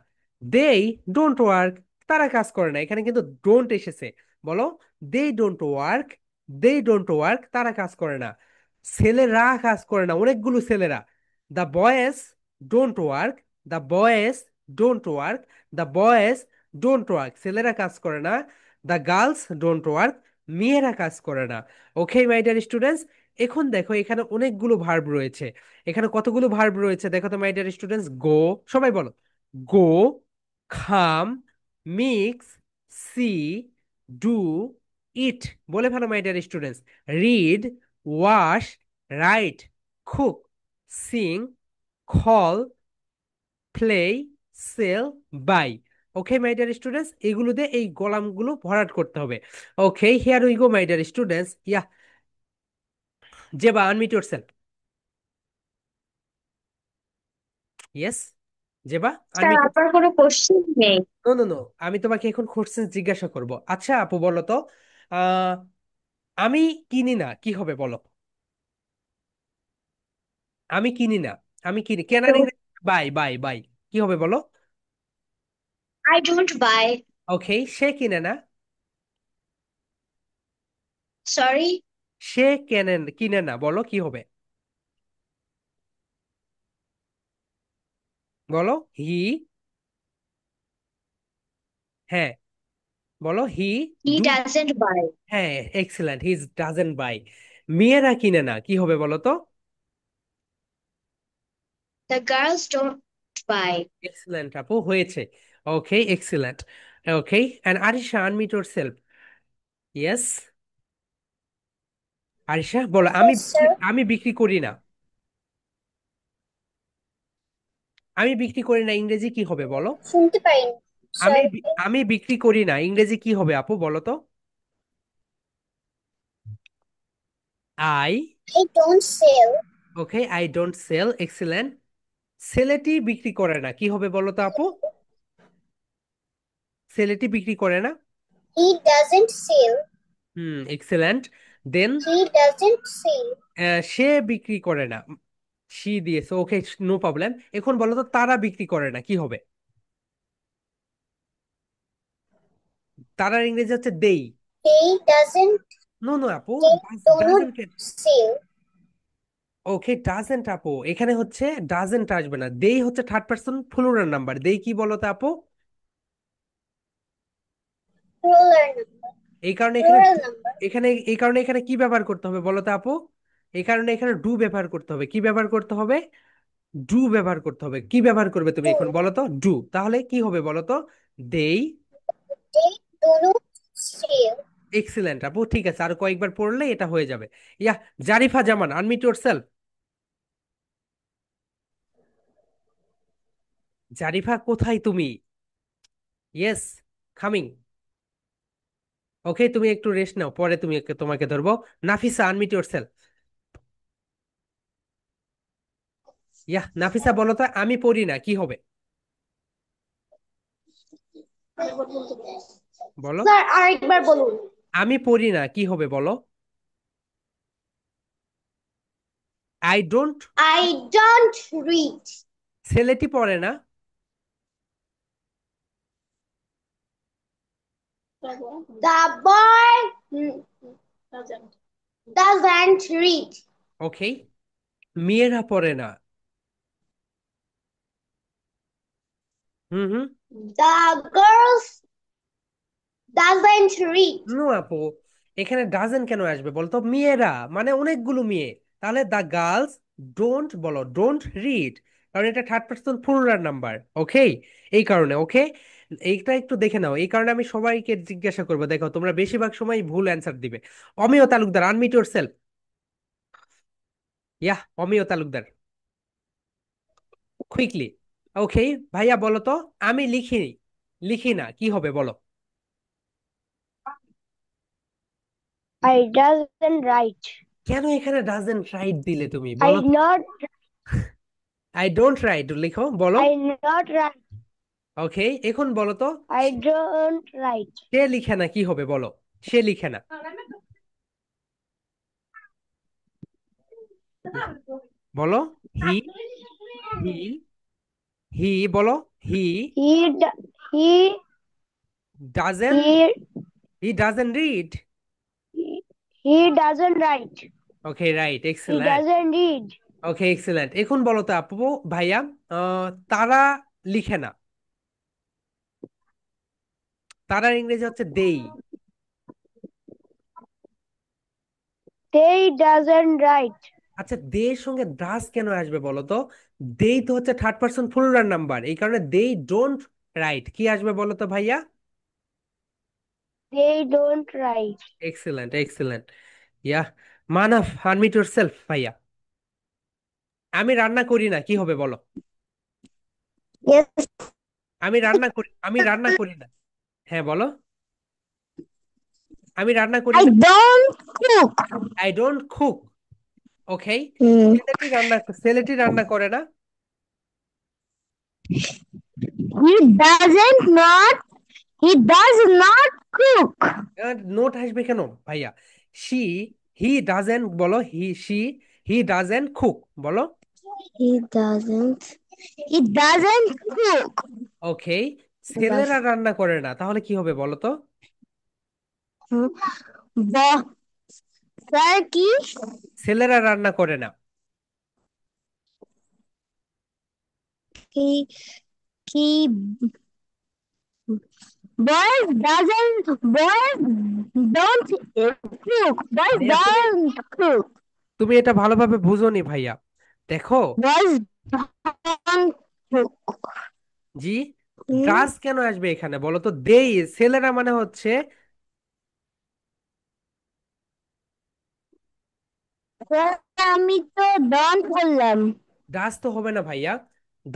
দেই ডোন্ট ওয়ার্ক, তারা কাজ করে না। এখানে কিন্তু ডোন্ট এসেছে। বলো, they don't work, they don't work, তারা কাজ করে না। ছেলেরা কাজ করে না, অনেকগুলো ছেলেরা। The boys don't work, the boys don't work, the boys don't work, ছেলেরা কাজ করে না। দ্য গার্লস ডোন্ট ওয়ার্ক, মেয়েরা কাজ করে না। ওকে মাই ডিয়ার স্টুডেন্টস, এখন দেখো এখানে অনেকগুলো ভার্ব রয়েছে। এখানে কতগুলো ভার্ব রয়েছে দেখো তো মাই ডিয়ার স্টুডেন্টস। গো, সবাই বলো। গো, খাম, মিক্স, সি, ডু, ইট। বলে ফেলো my dear students. Read, wash, write, cook, sing, call, play, sell, buy. Okay my dear students, এগুলো দিয়ে এই কলামগুলো ভরাট করতে হবে। Okay, here we go my dear students. Yeah, Zeba unmute yourself. Yes, Zeba sir unmute. আপনার কোনো কোশ্চেন নেই? নো নো নো, আমি তোমাকে এখন কোশ্চেন জিজ্ঞাসা করব। আচ্ছা আপু বলো তো, আহ আমি কিনি না কি হবে বলো। আমি কিনি না, আমি কিনি, কেনার ইংরেজি বাই বাই বাই, কি হবে বলো। I don't buy. ওকে, সে কিনে না। সরি। সে কেনে কিনে না, বলো কি হবে। বলো হি। হ্যাঁ, বলো he he do. Doesn't buy. হ্যাঁ, এক্সেলেন্ট, হি ডাজেন্ট বাই। মেয়েরা কিনে না কি হবে বলো তো। The girls don't buy. Excellent আপু, হয়েছে। Okay, excellent. Okay, and Arisha unmute yourself. Yes, Arisha বলো। Yes sir. আমি বিক্রি করি না। আমি বিক্রি করি না ইংরেজি কি হবে বলো। শুনতে পাইনি স্যার। আমি বিক্রি করি না ইংরেজি কি হবে আপু বলো তো। I. I don't sell. Okay, I don't sell, excellent. ছেলেটি বিক্রি করে না কি হবে বলো তো আপু। ছেলেটি বিক্রি করে না। He doesn't sell. Excellent. Then he doesn't sell. সে বিক্রি করে না। সি দিয়েছে, ওকে, নো প্রবলেম। এখন বলো তো তারা বিক্রি করে না কি হবে। তারার ইংরেজি হচ্ছে দেই। দে ডাজন্ট। নো নো আপু, they don't doesn't. Sell. Okay, doesn't আপু, এখানে হচ্ছে ডাজেন্ট আসবে না, দেই হচ্ছে থার্ড পার্সন প্লুরাল নাম্বার। দেই কি বলো তো আপু। Roller number. এই কারণে এখানে রোলার নাম্বার। এই কারণে এখানে কি ব্যবহার করতে হবে বলো তো আপু। এই কারণে এখানে ডু ব্যবহার করতে হবে। কি ব্যবহার করতে হবে। ডু ব্যবহার করতে হবে। কি ব্যবহার করবে তুমি টু। এখন বলো তো, ডু। তাহলে কি হবে বলো তো, দেই। They don't sell. এক্সিলেন্ট আপু, ঠিক আছে, আর কয়েকবার পড়লে এটা হয়ে যাবে। ইয়া, জারিফা জামান আনমিউট ইয়োরসেলফ। জারিফা কোথায় তুমি। Yes, coming. ওকে, তুমি একটু রেস্ট নাও, পরে তোমাকে ধরবো। Nafisa unmute yourself. Yeah, Nafisa বলো তো, আমি পড়ি না কি হবে বলো। স্যার আরেকবার বলুন। আমি পড়ি না কি হবে বলো। I don't. I don't read. ছেলেটি পড়ে না। The boy doesn't read. ওকে, মেয়েরা পড়ে না। Hmm hmm. The girls doesn't read. No আপু, এখানে ডাজেন্ট কেন আসবে বলতো, মেয়েরা মানে অনেকগুলো মেয়ে। তাহলে দা গার্লস ডোন্ট, বলো ডোন্ট রিড, কারণ এটা থার্ড পার্সন প্লুরাল নাম্বার। ওকে, এই কারণে। ওকে, এইটা একটু দেখে নাও। এই কারণে আমি সবাইকে জিজ্ঞাসা করবো, দেখো তোমরা বেশিরভাগ সময় ভুল অ্যান্সার দিবে। অমিয় তালুকদার আনমিউট ইয়োরসেলফ। ইয়া, অমিয় তালুকদার, কুইকলি। ওকে, ভাইয়া বলো তো, আমি লিখি, লিখি না কি হবে বলো। I doesn't write. কেন এখানে ডাজেন্ট রাইট দিলে তুমি বলো I তো। not. আই ডোন্ট রাইট লিখো বলো। I not write. ওকে, এখন বলো তো, I don't write. সে লিখে না কি হবে বলো। সে লিখে না। বলো। হি, হি, হি বলো। হি he ডাজেন, he he ডাজেন read. he doesn't write. Okay, right, He excellent. doesn't read. Okay, excellent. এখন বলো তো আপু, ভাইয়া, তারা লিখে না। তারার ইংরেজি হচ্ছে দেই। They doesn't write. আচ্ছা, দে এর সঙ্গে ডাস কেন আসবে বলো তো? দেই তো হচ্ছে থার্ড পার্সন প্লুরাল নাম্বার, এই কারণে দেই ডোন্ট রাইট। কি আসবে বলো তো ভাইয়া? They don't write. Excellent, excellent. Yeah, Manaf, unmute yourself ভাইয়া। আমি রান্না করি না, কি হবে বলো? Yes. আমি রান্না করি না। হ্যাঁ বলো। আমি রান্না করি I না। don't cook. I don't cook. Okay. Hmm. ছেলেটি রান্না করে না। He doesn't not. He does not cook. Note আসবে কেন ভাইয়া? শি, হি ডাজেন্ট বলো। হি ডাজেন্ট কুক বলো। He doesn't. He doesn't cook. ওকে। ছেলেরা রান্না করে না, তাহলে কি হবে বলো তো? Hmm. The sir কি? ছেলেরা রান্না করে না। He he boys don't cook. Boys ভাইয়া, তুমি don't cook. তুমি এটা ভালোভাবে বুঝোনি ভাইয়া। দেখো। Boys don't cook. G. Hmm. ডাস কেন আসবে এখানে বলো তো? দেই, ছেলেরা মানে হচ্ছে। Sir, আমি তো don't বললাম। ডাস তো হবে না ভাইয়া।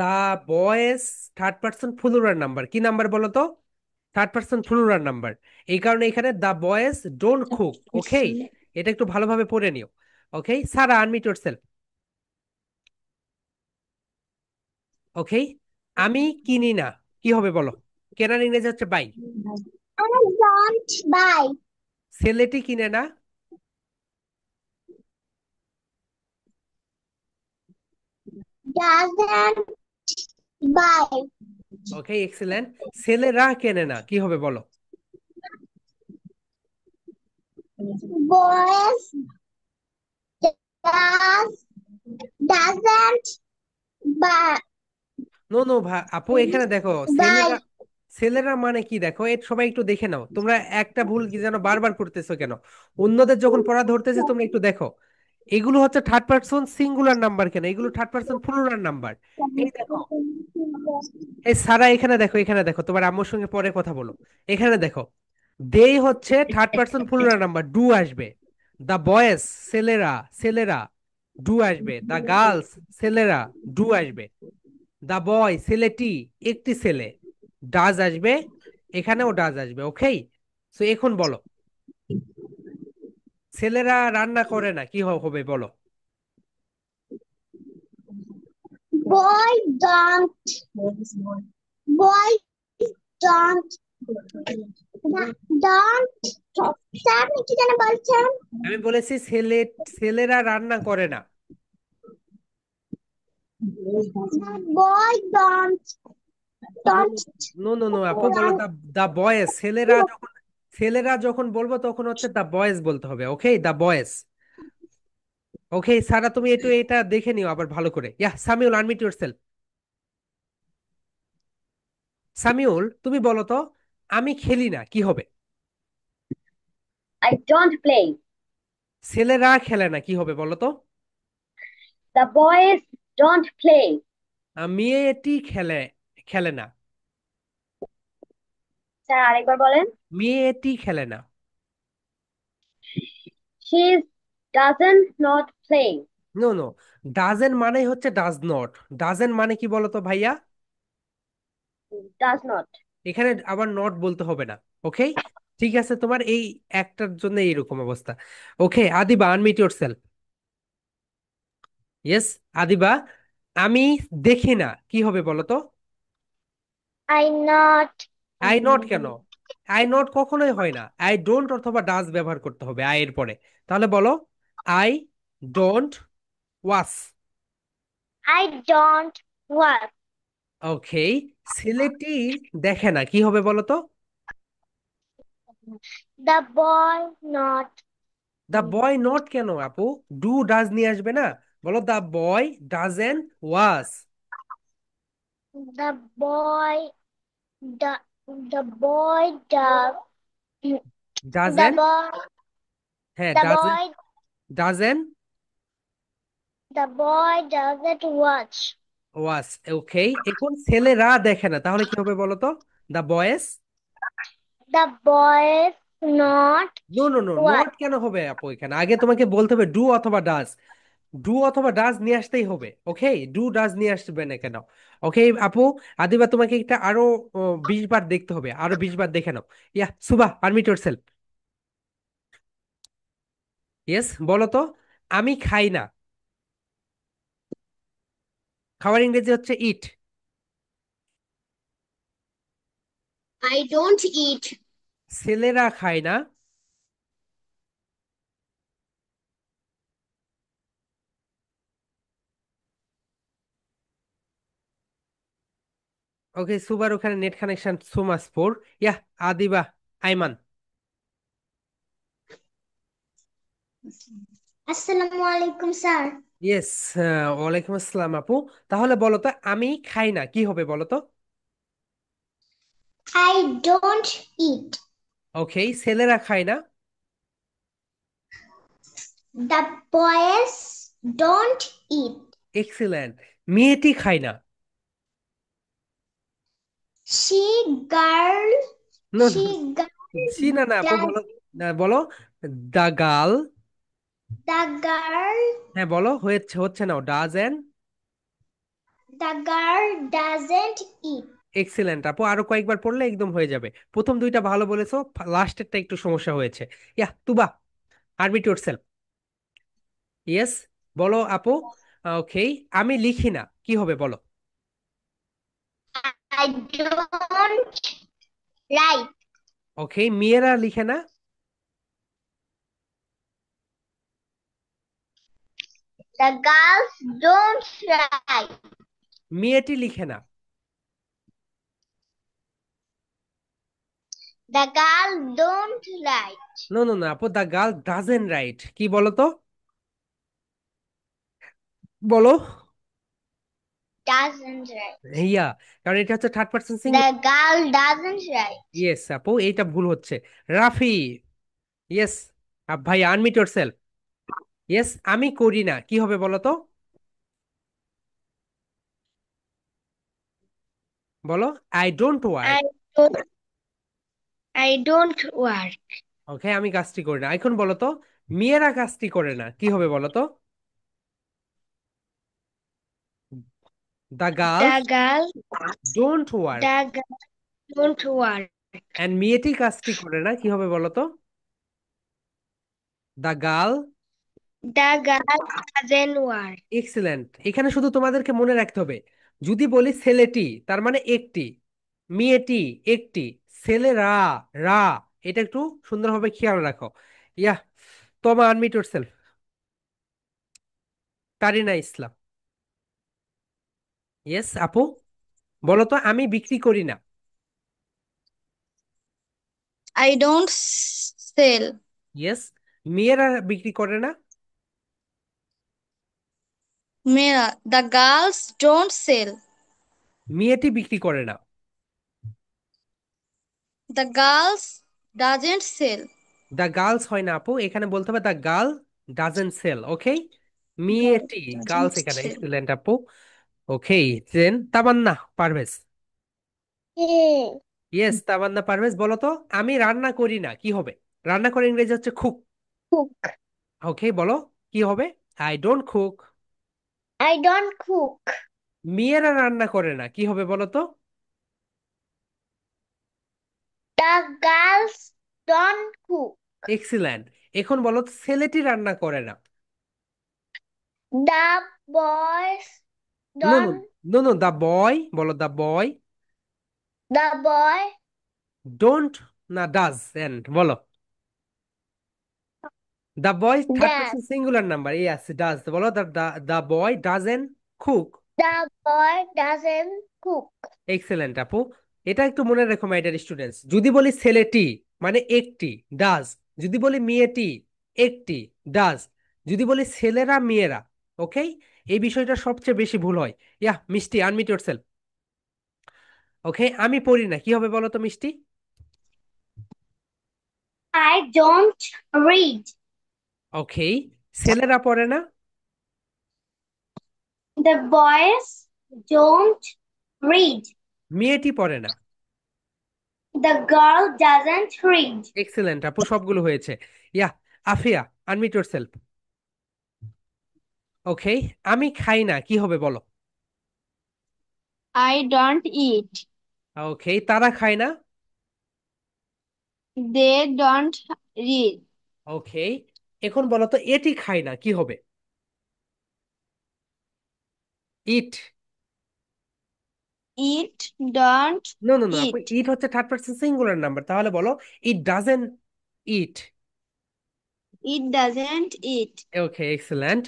The boys third person plural number, কি নাম্বার বলো তো? Third person plural number. এই কারণে এখানে the boys don't cook. Okay, এটা একটু ভালোভাবে পড়ে নিও। Okay, Sara, unmute yourself. Okay. আমি কিনি না, কি হবে বলো? কেনার ইংরেজি হচ্ছে বাই। I don't buy. ছেলেটি কিনে না। Doesn't buy. Okay, excellent. ছেলেরা কেনে না, কি হবে বলো? Boys does doesn't buy. No no আপু, এখানে দেখো, ছেলেরা, Buy. ছেলেরা মানে কি দেখো, সবাই একটু দেখে নাও তোমরা। একটা ভুল কি যেন বারবার করতেছো কেন? অন্যদের যখন পড়া ধরতেছে তোমরা একটু দেখো। এগুলো হচ্ছে থার্ড পার্সন সিঙ্গুলার নাম্বার, কেন এগুলো থার্ড পার্সন প্লুরাল নাম্বার? এই দেখো, এই সারা, এখানে দেখো, এখানে দেখো, তোমার আম্মুর সঙ্গে পরে কথা বলো। এখানে দেখো, দেই হচ্ছে third person plural number, do আসবে। দা বয়েজ, ছেলেরা, ছেলেরা, ডু আসবে। দা গার্লস, ছেলেরা, ডু আসবে। দা বয়, ছেলেটি, একটি ছেলে, ডাজ আসবে। এখানেও ডাজ আসবে। ওকে। সো এখন বলো, ছেলেরা রান্না করে না, কি হবে বলো? Boy don't. Boy don't. Don't. Sir আপনি কি যেন বলছেন? আমি বলেছি ছেলেরা রান্না করে না। Boy don't. No Don't. No no no আপু, বলো দা, দা বয়েজ। ছেলেরা যখন বলবো তখন হচ্ছে দা বয়েজ বলতে হবে। ওকে, দা বয়েজ। ওকে সারা, তুমি একটু এটা দেখে নিও আবার ভালো করে। ইয়া, সামিউল, আনমিট ইউরসেলফ। সামিউল, তুমি বলো তো, আমি খেলি না, কি হবে? I don't play. ছেলেরা খেলে না, কি হবে বলো তো? The boys don't play. মেয়েটি খেলে, খেলে না। স্যার আরেকবার বলেন। মেয়েটি খেলে না। She doesn't not play. No no, doesn't মানে হচ্ছে ডাজ নট। ডাজেন মানে কি বলো তো ভাইয়া? Does not. এখানে আবার নট বলতে হবে না। ওকে, ঠিক আছে, তোমার এই একটার জন্য এইরকম অবস্থা। Okay, Adiba, unmute yourself. Yes, Adiba, আমি দেখি না, কি হবে বলো তো? I not. আই নট কেন? আই নট কখনোই হয় না, আই ডোন্ট অথবা ডাজ ব্যবহার করতে হবে আই এর পরে। তাহলে বলো, I don't watch. I don't work. Okay, ছেলেটি দেখে না, কি হবে বলো তো? The boy not. The boy not কেন আপু? ডু ডাজ নিয়ে আসবে না? বলো the boy doesn't watch. The boy the the boy does the doesn't, boy হ্যাঁ the doesn't, boy doesn't the boy doesn't watch. Watch. Okay, এখন ছেলেরা দেখে না, তাহলে কি হবে বলো তো? দ্য বয়েস। The boy not no no no, watch. Not কেন হবে আপু? এখানে আগে তোমাকে বলতে হবে ডু অথবা ডাজ। ডু অথবা ডাজ নিয়ে আসতেই হবে। ওকে, ডু ডাজ নিয়ে আসবে না কেন? ওকে আপু, আদিবা তোমাকে এটা আরো 20 বার দেখতে হবে, আরো 20 বার দেখে নাও। ইয়া সুবা, আনমিউট ইয়োরসেলফ। ইয়েস, বলো তো। আমি খাই না, খাবার ইংরেজি হচ্ছে ইট। I don't eat. ছেলেরা খায় না। ওকে, সুবার ওখানে net connection so much poor. Yeah Adiba, Aiman. Assalamu alaikum, sir. Yes, ওয়ালাইকুম আসসালাম আপু। তাহলে বলো তো, আমি খাই না, কি হবে বলো তো? I don't eat. ওকে, ছেলেরা খায় না। The boys don't eat. Excellent. মেয়েটি খায় না। She girl, no, she girl জি না না আপু, does বলো। না, বলো দা গার্ল। the girl হ্যাঁ বলো, হচ্ছে হচ্ছে না, ডাজেন। the girl doesn't eat. Excellent আপু, আরো কয়েকবার পড়লে একদম হয়ে যাবে। প্রথম দুইটা ভালো বলেছো, লাস্টেরটা একটু সমস্যা হয়েছে। ইয়া তুবা, আরবিট ইয়োরসেলফ। ইয়েস, বলো আপু। ওকে, আমি লিখি না, কি হবে বলো? I don't write. ওকে, মেয়েরা লিখে না। The girls don't write. মেয়েটি লিখে না। The girls don't write. No no না আপু, দ্য গার্ল ডাজেন রাইট, কি বলো তো? বলো। Doesn't write. ইয়া, কারণ এটা হচ্ছে third person singular. The girl doesn't write. Yes আপু, এইটা ভুল হচ্ছে। রাফি। ইয়েস ভাই, আনমিট ইয়োরসেলফ। ইয়েস, আমি করি না, কি হবে বলো তো? বলো I don't work. I don't I don't work. ওকে, আমি কাজটি করি না। এখন বলো তো, মেয়েরা কাজটি করে না, কি হবে বলো তো? The girls The girl don't work. the girl don't work. And মেয়েটি কাজটি করে না, কি হবে বলো তো? The girl. The girl doesn't work. Excellent. এখানে শুধু তোমাদেরকে মনে রাখতে হবে, যদি বলি ছেলেটি তার মানে একটি, মেয়েটি একটি, ছেলেরা রা, এটা একটু সুন্দরভাবে খেয়াল রাখো। ইয়া, তোমা আনমিট ইয়োরসেলফ। কারিনা ইসলাম। ইয়েস আপু, বলো তো, আমি বিক্রি করি না। I don't sell. ইয়েস, মেয়েরা বিক্রি করে না। Mira, the girls don't sell. মেয়েটি বিক্রি করে না। The girls doesn't sell. The girls হয় না আপু, এখানে বলতে হবে the girl doesn't sell. Okay, Girl মেয়েটি, গার্লস doesn't এখানে। sell. এক্সিলেন্ট আপু। Okay, then Tamanna Parvez. Yeah. Yes, Tamanna Parvez, বলো তো, আমি রান্না করি না, কি হবে? রান্না করে ইংরেজি হচ্ছে কুক। Cook. ওকে, বলো কি হবে? I don't cook. I don't cook. মেয়েরা রান্না করে না, কি হবে বলো তো? The girls don't cook. Excellent. এখন বলো তো, ছেলেটি রান্না করে না। The boys no no, don't. No no, the boy, বলো the boy The boy don't, না ডাজ, এন্ড বলো। The boy third The person singular number, yes does, বলো the the boy doesn't cook. the boy doesn't cook. Excellent আপু। এটা একটু মনে রেখো মাই dear students, যদি বলি ছেলেটি মানে একটি, ডাজ। যদি বলি মেয়েটি, একটি, ডাজ। যদি বলি ছেলেরা মেয়েরা, ওকে, এই বিষয়টা সবচেয়ে বেশি ভুল হয়। ইয়া মিষ্টি, আনমিট ইয়োরসেলফ। ওকে, আমি পড়ি না, কি হবে বলো তো মিষ্টি? I don't read. ওকে, ছেলেরা পড়ে না? The boys don't read. মেয়েটি পড়ে না? The girl doesn't read. Excellent আপু, সবগুলো হয়েছে। ইয়া আফিয়া, আনমিট ইয়োরসেলফ। ওকে, আমি খাই না, কি হবে বলো? I don't eat. ওকে, তারা খায় না? They don't read. ওকে, এখন বলো তো এটি খায় না, কি হবে? It. It don't no no no আপু, eat. ইট হচ্ছে থার্ড পার্সন সিঙ্গুলার নাম্বার, তাহলে বলো it doesn't eat. It doesn't eat. Okay excellent,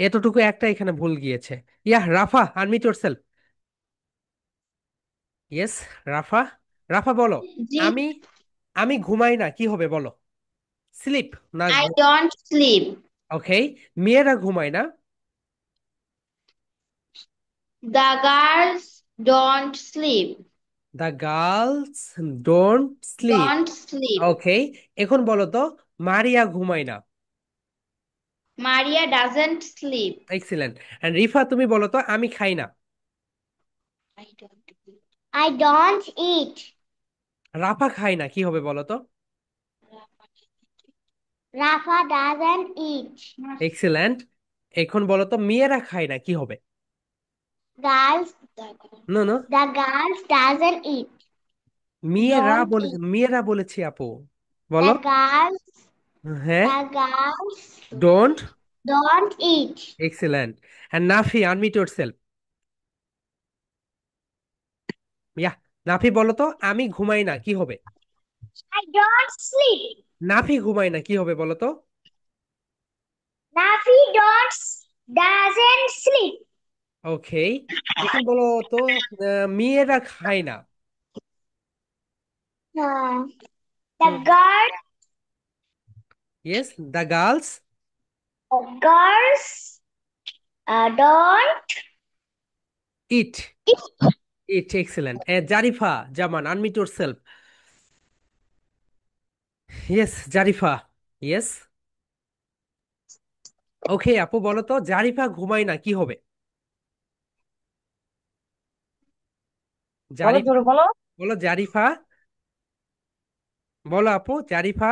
এতটুকু একটা এখানে ভুল গিয়েছে। Yeah Rafa, unmute yourself. Yes Rafa, Rafa বলো আমি, G- আমি ঘুমাই না, কি হবে বলো? স্লিপ না I don't sleep. ওকে, মেয়েরা ঘুমায় না? The girls don't sleep. The girls don't sleep. Don't sleep. Okay, এখন বলো তো মারিয়া ঘুমায় না। Maria doesn't sleep. Excellent. And Rifa তুমি বলো তো আমি খাই না। I don't eat. I don't eat. রাফা খায় না, কি হবে বলো তো? Rafa doesn't eat. এক্সিলেন্ট, এখন বলো তো মেয়েরা খায় না, কি হবে? Girls, no no, the girls doesn't eat. মেয়েরা Don't বলে, eat. মেয়েরা বলেছি আপু, বলো। The girls, হ্যাঁ, the girls don't. don't eat. Excellent. And Nafi, unmute yourself. Yeah Nafi বলো তো আমি ঘুমাই না, কি হবে? I don't sleep. নাফি ঘুমায় না, কি হবে বলো তো? Nafi don't doesn't sleep. Okay, এখন বলো তো মেয়েরা খায় না। Uh, hmm, the girl, yes the girls girls don't eat. Eat excellent. Zarifa Zaman, unmute yourself. Yes Zarifa, yes. Okay আপু বলো তো জারিফা ঘুমায় না, কি হবে? বলো জারিফা জোরে বলো। বলো, জারিফা বলো আপু, জারিফা।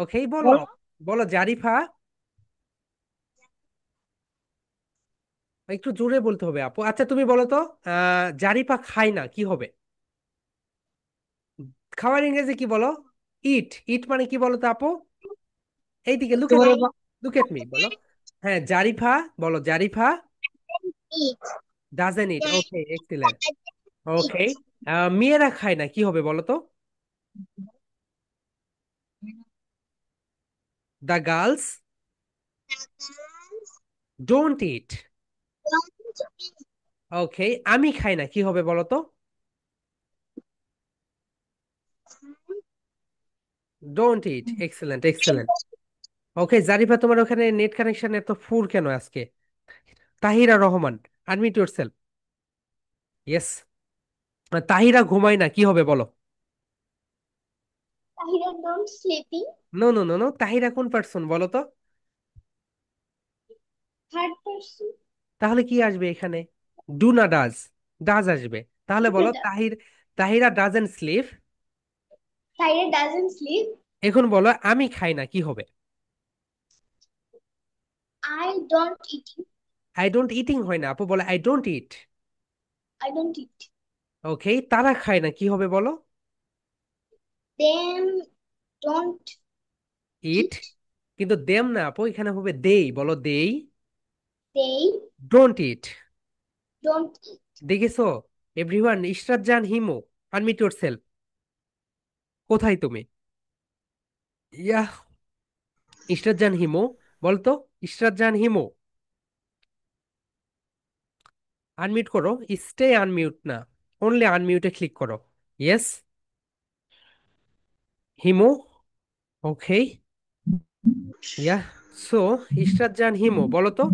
ওকে বলো, বলো বলো জারিফা। একটু জোরে বলতে হবে আপু। আচ্ছা তুমি বলো তো জারিফা খায় না, কি হবে? খাওয়ার ইংরেজি কি বলো? ইট। ইট মানে কি বলো তো আপু? এইদিকে লুক এট জোরে মি, লুক এট মি বলো। হ্যাঁ জারিফা, বলো Zarifa eat. Doesn't eat. Okay excellent. Okay, Eat. মেয়েরা খায় না, কি হবে বলো তো? The girls don't eat. Okay, আমি খাই না, কি হবে বলো তো? Don't eat. Excellent excellent. Okay Zarifa, তোমার ওখানে নেট কানেকশন এত ফুল কেন আজকে? Tahira Rahman, unmute yourself. Yes, Tahira ঘুমায় না, কি হবে বলো? Tahira don't sleeping. No no no no, Tahira কোন পার্সন বলো তো? Third person. তাহলে কি আসবে এখানে? ডু না ডাজ? ডাজ আসবে। তাহলে বলো Tahir, Tahira doesn't sleep. Tahira doesn't sleep. এখন বলো আমি খাই না, কি হবে? I don't eat. I don't eating হয় না আপু, বলো I don't it. I don't eat. ওকে, তারা খায় না, কি হবে বলো? Them don't it. eat. কিন্তু দেম না আপু, এখানে হবে দেই, বলো দেই They don't it. don't eat. দেখেছো এভরিওয়ান? ইশরাত জান হিমু, আনমিট ইয়োরসেলফ। কোথায় তুমি? ইয়া, ইশরাত জাহান হিমু, বলতো। ইশরাত জাহান হিমু, আনমিউট করো। স্টে আনমিউট না, অনলি আনমিউটে ক্লিক করো। ইয়েস, হিমু। ওকে, ইয়া। সো ইশরাত জাহান হিমু, বলো তো,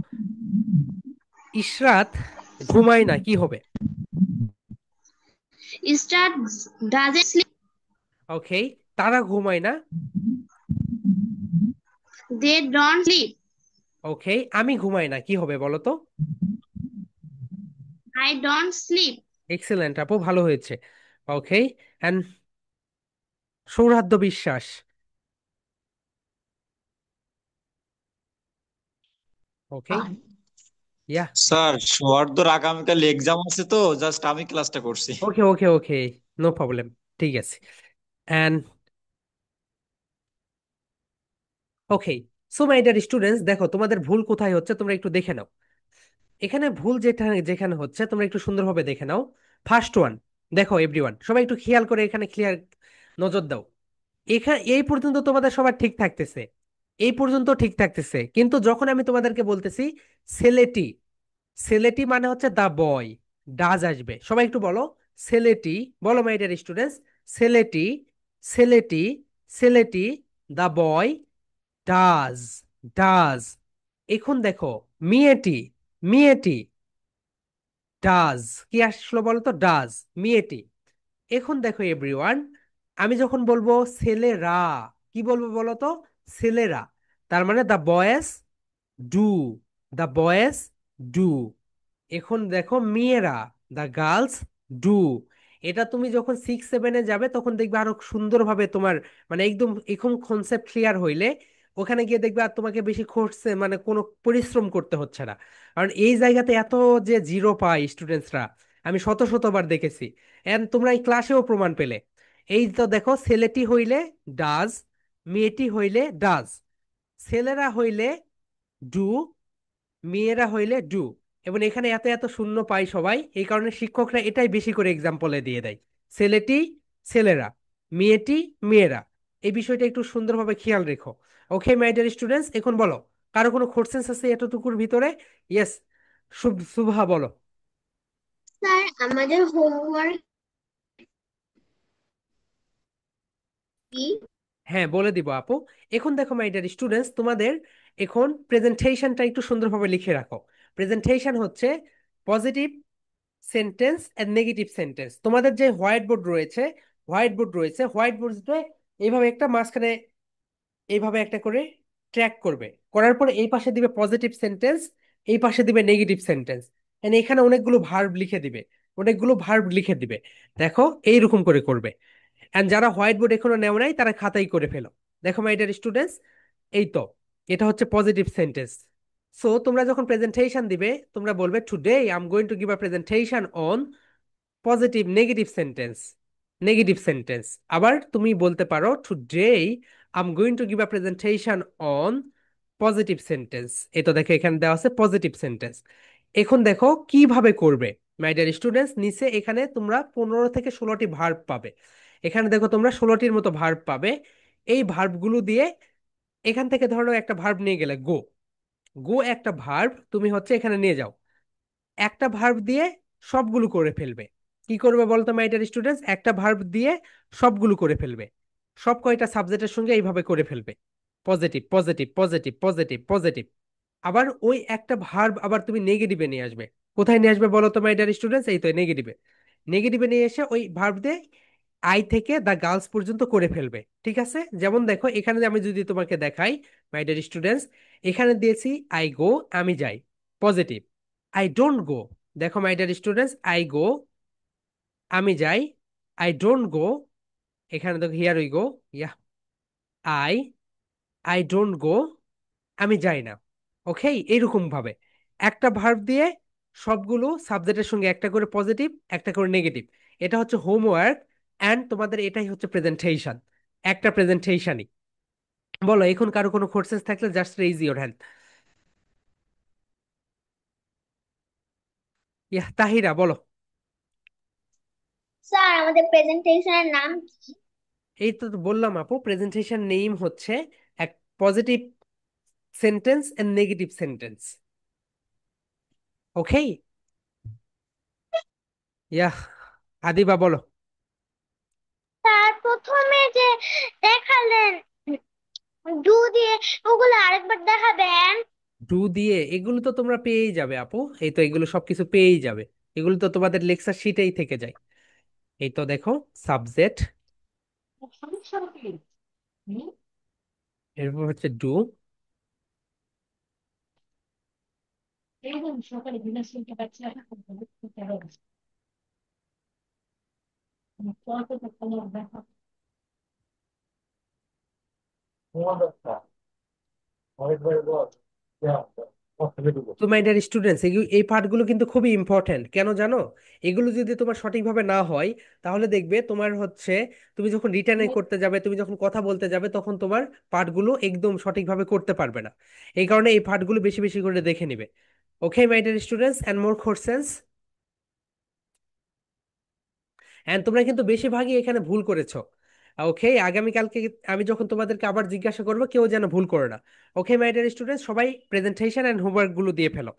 ইশরাত ঘুমায় না কি হবে? Start doesn't sleep. ওকে, তারা ঘুমায় না। They don't sleep. ওকে, আমি ঘুমাই না কি হবে বলো তো? I don't sleep. এক্সেলেন্ট আপু, ভালো হয়েছে। ওকে, এন্ড সৌরাদ্য বিশ্বাস। ওকে, ইয়া। স্যার সোয়ার্দর আগামীকাল এক্সাম আছে তো জাস্ট আমি ক্লাসটা করছি। ওকে ওকে ওকে, নো প্রবলেম, ঠিক আছে। And okay, so my dear students, দেখো তোমাদের ভুল কোথায় হচ্ছে তোমরা একটু দেখে নাও। এখানে ভুল যেটা যেখানে হচ্ছে তোমরা একটু সুন্দরভাবে দেখে নাও। ফার্স্ট ওয়ান, দেখো এভরিওয়ান, সবাই একটু খেয়াল করে এখানে ক্লিয়ার নজর দাও। এখানে এই পর্যন্ত তোমাদের সবার ঠিক থাকতেছে, এই পর্যন্ত ঠিক থাকতেছে, কিন্তু যখন আমি তোমাদেরকে বলতেছি ছেলেটি, ছেলেটি মানে হচ্ছে দা বয়, ডাজ আসবে। সবাই একটু বলো ছেলেটি, বলো মাই ডিয়ার স্টুডেন্টস, ছেলেটি, ছেলেটি, ছেলেটি, দা বয় ডাজ, ডাজ। এখন দেখো মেয়েটি, মেয়েটি, ডাজ, কি আসলো বলো তো? ডাজ, মেয়েটি। এখন দেখো এভরিওয়ান, আমি যখন বলবো ছেলেরা, কি বলবো বলো তো? ছেলেরা, তার মানে the boys do, the boys do. এখন দেখো মেয়েরা, দ্য গার্লস ডু। এটা তুমি যখন 6 7-এ যাবে তখন দেখবে আরো সুন্দরভাবে তোমার, মানে একদম এখন কনসেপ্ট ক্লিয়ার হইলে ওখানে গিয়ে দেখবে আর তোমাকে বেশি কোর্সে মানে কোনো পরিশ্রম করতে হচ্ছে না। কারণ এই জায়গাতে এত যে জিরো পায় স্টুডেন্টসরা, আমি শত শতবার দেখেছি। এন্ড তোমরা এই ক্লাসেও প্রমাণ পেলে। এই তো দেখো ছেলেটি হইলে ডাজ, মেয়েটি হইলে ডাজ, ছেলেরা হইলে ডু, মেয়েরা হইলে ডু। এবং এখানে এত এত শূন্য পাই সবাই, এই কারণে শিক্ষকরা এটাই বেশি করে এক্সাম্পলে দিয়ে দেয়। ছেলেটি, ছেলেরা, মেয়েটি, মেয়েরা। এই বিষয়টা একটু সুন্দরভাবে খেয়াল রেখো। ওকে মাই ডিয়ার স্টুডেন্টস, এখন বলো, কারো কোনো কোশ্চেন্স আছে এতটুকুর ভিতরে? ইয়েস, শুভা বলো। স্যার আমাদের হোমওয়ার্ক কি? হ্যাঁ বলে দিব আপু। এখন দেখো মাই ডিয়ার স্টুডেন্টস, তোমাদের এখন প্রেজেন্টেশনটা একটু সুন্দরভাবে লিখে রাখো। প্রেজেন্টেশন হচ্ছে positive sentence and negative sentence. তোমাদের যে হোয়াইট বোর্ড রয়েছে, হোয়াইট বোর্ড রয়েছে, হোয়াইট বোর্ডে এইভাবে একটা মাঝখানে এইভাবে একটা করে ট্র্যাক করবে, করার পরে এই পাশে দিবে পজিটিভ সেন্টেন্স, এই পাশে দিবে নেগেটিভ সেন্টেন্স, এন্ড এখানে অনেকগুলো ভার্ব লিখে দিবে, অনেকগুলো ভার্ব লিখে দিবে। দেখো এইরকম করে করবে। এন্ড যারা হোয়াইট বোর্ড এখনো নেও নাই তারা খাতায় করে ফেলো। দেখো মাই ডিয়ার স্টুডেন্টস, এই তো, এটা হচ্ছে পজিটিভ সেন্টেন্স। সো তোমরা যখন প্রেজেন্টেশন দিবে তোমরা বলবে today I am going to give a presentation on positive negative sentence, negative sentence. আবার তুমি বলতে পারো today I am going to give a presentation on positive sentence. এই তো দেখো এখানে দেওয়া আছে পজিটিভ সেন্টেন্স। এখন দেখো কিভাবে করবে মাই ডিয়ার স্টুডেন্টস, নিচে এখানে তোমরা 15 থেকে 16টি ভার্ব পাবে। এখানে দেখো তোমরা 16টির মতো ভার্ব পাবে। এই ভার্বগুলো দিয়ে এখান থেকে ধরো একটা ভার্ব নিয়ে গেলে গো, গো একটা ভার্ব তুমি হচ্ছে এখানে নিয়ে যাও, একটা ভার্ব দিয়ে সবগুলো করে ফেলবে। কি করবে বলতো মাই ডিয়ার স্টুডেন্টস? একটা ভার্ব দিয়ে সবগুলো করে ফেলবে, সব কয়টা সাবজেক্টের সঙ্গে এইভাবে করে ফেলবে। Positive positive positive positive positive. আবার ওই একটা ভার্ব আবার তুমি নেগেটিভে নিয়ে আসবে। কোথায় নিয়ে আসবে বলো তো মাই ডিয়ার স্টুডেন্টস? এই তো নেগেটিভে। নেগেটিভে নিয়ে এসে ওই ভার্ব দিয়ে আই থেকে দা গার্লস পর্যন্ত করে ফেলবে। ঠিক আছে, যেমন দেখো এখানে আমি যদি তোমাকে দেখাই মাই ডিয়ার স্টুডেন্টস, এখানে দিয়েছি আই গো, আমি যাই, পজিটিভ। আই ডোন্ট গো, দেখো my dear students, I go, আমি যাই, আই ডোন্ট গো, এখানে দেখো here we go, yeah, I, I don't go, আমি যাই না। ওকে, এইরকম ভাবে একটা ভার্ব দিয়ে সবগুলো সাবজেক্টের সঙ্গে একটা করে পজিটিভ, একটা করে নেগেটিভ। এটা হচ্ছে হোমওয়ার্ক, অ্যান্ড তোমাদের এটাই হচ্ছে প্রেজেন্টেশন, একটা প্রেজেন্টেশনই। বলো এখন কারো কোনো কোর্সেস থাকলে জাস্ট রেইজ ইওর হ্যান্ড। ইয়া, তাহিরা বলো। স্যার আমাদের প্রেজেন্টেশনের নাম কি? এই তো বললাম আপু, প্রেজেন্টেশন নেম হচ্ছে এক positive sentence and negative sentence. Okay, yeah, Adiba বলো। তার প্রথমে যে দেখালেন ডু দিয়ে, ওগুলো আরেকবার দেখাবেন। ডু দিয়ে এগুলো তো তোমরা পেয়েই যাবে আপু, এই তো এগুলো সবকিছু পেয়েই যাবে, এগুলো তো তোমাদের লেকচার শিটেই থেকে যায়। এই তো দেখো, সাবজেক্ট, এরপর হচ্ছে ডু, তো মাই ডিয়ার স্টুডেন্টস, এই পার্টগুলো কিন্তু খুবই ইম্পর্ট্যান্ট, কেন জানো? এগুলো যদি তোমার সঠিকভাবে না হয়, তাহলে দেখবে তোমার হচ্ছে, তুমি যখন রিটার্নে করতে যাবে, তুমি যখন কথা বলতে যাবে, তখন তোমার পার্টগুলো একদম সঠিকভাবে করতে পারবে না। এই কারণে এই পার্টগুলো বেশি বেশি করে দেখে নিবে। Okay my dear students and more questions, and তোমরা কিন্তু বেশিরভাগই এখানে ভুল করেছো। ওকে, আগামীকালকে আমি যখন তোমাদেরকে আবার জিজ্ঞাসা করবো, কেউ যেন ভুল করে না। ওকে মাই ডিয়ার স্টুডেন্টস, সবাই প্রেজেন্টেশন এন্ড হোমওয়ার্ক গুলো দিয়ে ফেলো।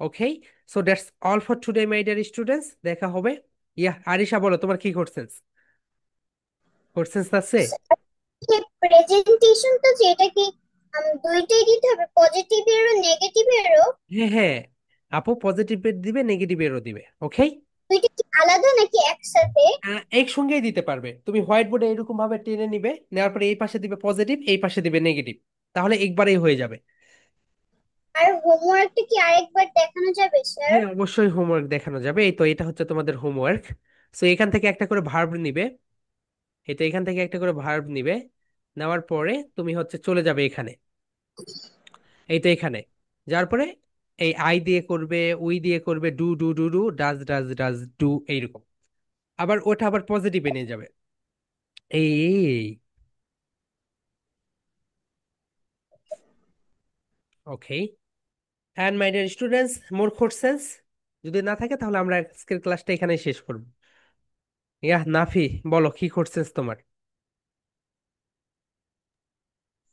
Okay, so that's all for today my dear students, দেখা হবে। ইয়া, আরিশা বলো তোমার কি কোশ্চেন্স, কোশ্চেন্স আছে? প্রেজেন্টেশন তো যেটা কি দুইটাই দিতে হবে, পজিটিভ এরও নেগেটিভ এরও? হ্যাঁ হ্যাঁ আপু, পজিটিভ দিবে, নেগেটিভ এরও দিবে। ওকে, দুইটা কি আলাদা নাকি একসাথে? একসঙ্গেই দিতে পারবে, তুমি হোয়াইট বোর্ডে এরকম ভাবে টেনে নিবে, নেওয়ার পরে এই পাশে দিবে পজিটিভ, এই পাশে দিবে নেগেটিভ, তাহলে একবারেই হয়ে যাবে। আর হোমওয়ার্কটা কি আরেকবার দেখানো যাবে স্যার? হ্যাঁ অবশ্যই হোমওয়ার্ক দেখানো যাবে, এই তো এটা হচ্ছে তোমাদের হোমওয়ার্ক। সো এখান থেকে একটা করে ভার্ব নিবে, এই তো এখান থেকে একটা করে ভার্ব নিবে, নেওয়ার পরে তুমি হচ্ছে চলে যাবে এখানে, এই তো এখানে যাওয়ার পরে এই আই দিয়ে করবে, উই দিয়ে করবে, do do do do, does does does do, এইরকম। আবার ওটা আবার পজিটিভে নিয়ে যাবে, এই। Okay, and my dear students, more questions যদি না থাকে, তাহলে আমরা আজকের ক্লাসটা এখানেই শেষ করব। ইয়াহ, নাফি বলো কি কোশ্চেন্স তোমার?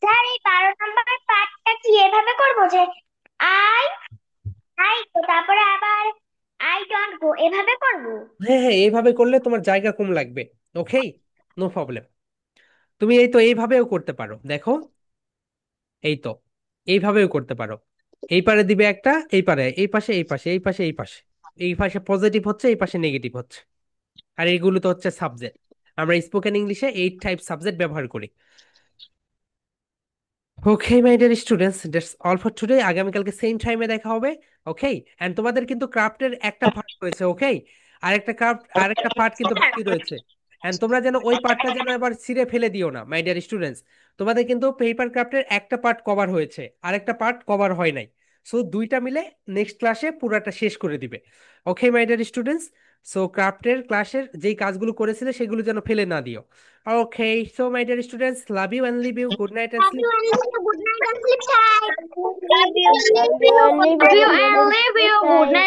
স্যার এই 12 নম্বর পার্টটা কি এভাবে করবো যে আই আই গো, তারপরে আবার আই ডোন্ট গো, এভাবে করবো? হ্যাঁ হ্যাঁ, এইভাবে করলে তোমার জায়গা কম লাগবে। ওকে, নো প্রবলেম। তুমি এই তো এইভাবেও করতে পারো, দেখো, এই তো এইভাবেও করতে পারো। এই পারে দিবে একটা, এই পারে, এই পাশে, এই পাশে, এই পাশে, এই পাশে, এই পাশে পজিটিভ হচ্ছে, এই পাশে নেগেটিভ হচ্ছে। আর এইগুলো তো হচ্ছে সাবজেক্ট, আমরা স্পোকেন ইংলিশে 8 টাইপ সাবজেক্ট ব্যবহার করি। Okay my dear students, that's all for today, আগামীকালকে সেম টাইমে দেখা হবে। ওকে, এন্ড তোমাদের কিন্তু ক্রাফটের একটা পার্ট রয়েছে, ওকে, আরেকটা ক্রাফট, আরেকটা পার্ট কিন্তু বাকি রয়েছে। এন্ড তোমরা যেন ওই পার্টটা যেন এবার ছিঁড়ে ফেলে দিও না মাই ডিয়ার স্টুডেন্টস। তোমাদের কিন্তু পেপার ক্রাফটের একটা পার্ট কভার হয়েছে, আরেকটা পার্ট কভার হয় নাই। সো দুইটা মিলে নেক্সট ক্লাসে পুরাটা শেষ করে দিবে। Okay my dear students, so ক্রাফটের ক্লাসের যেই কাজগুলো করেছিলে সেগুলো যেন ফেলে না দিও। Okay, so my dear students, love you and leave you, good night and Love sleep. you and leave you. Good night and sleep tight. Love you and leave you. Good night.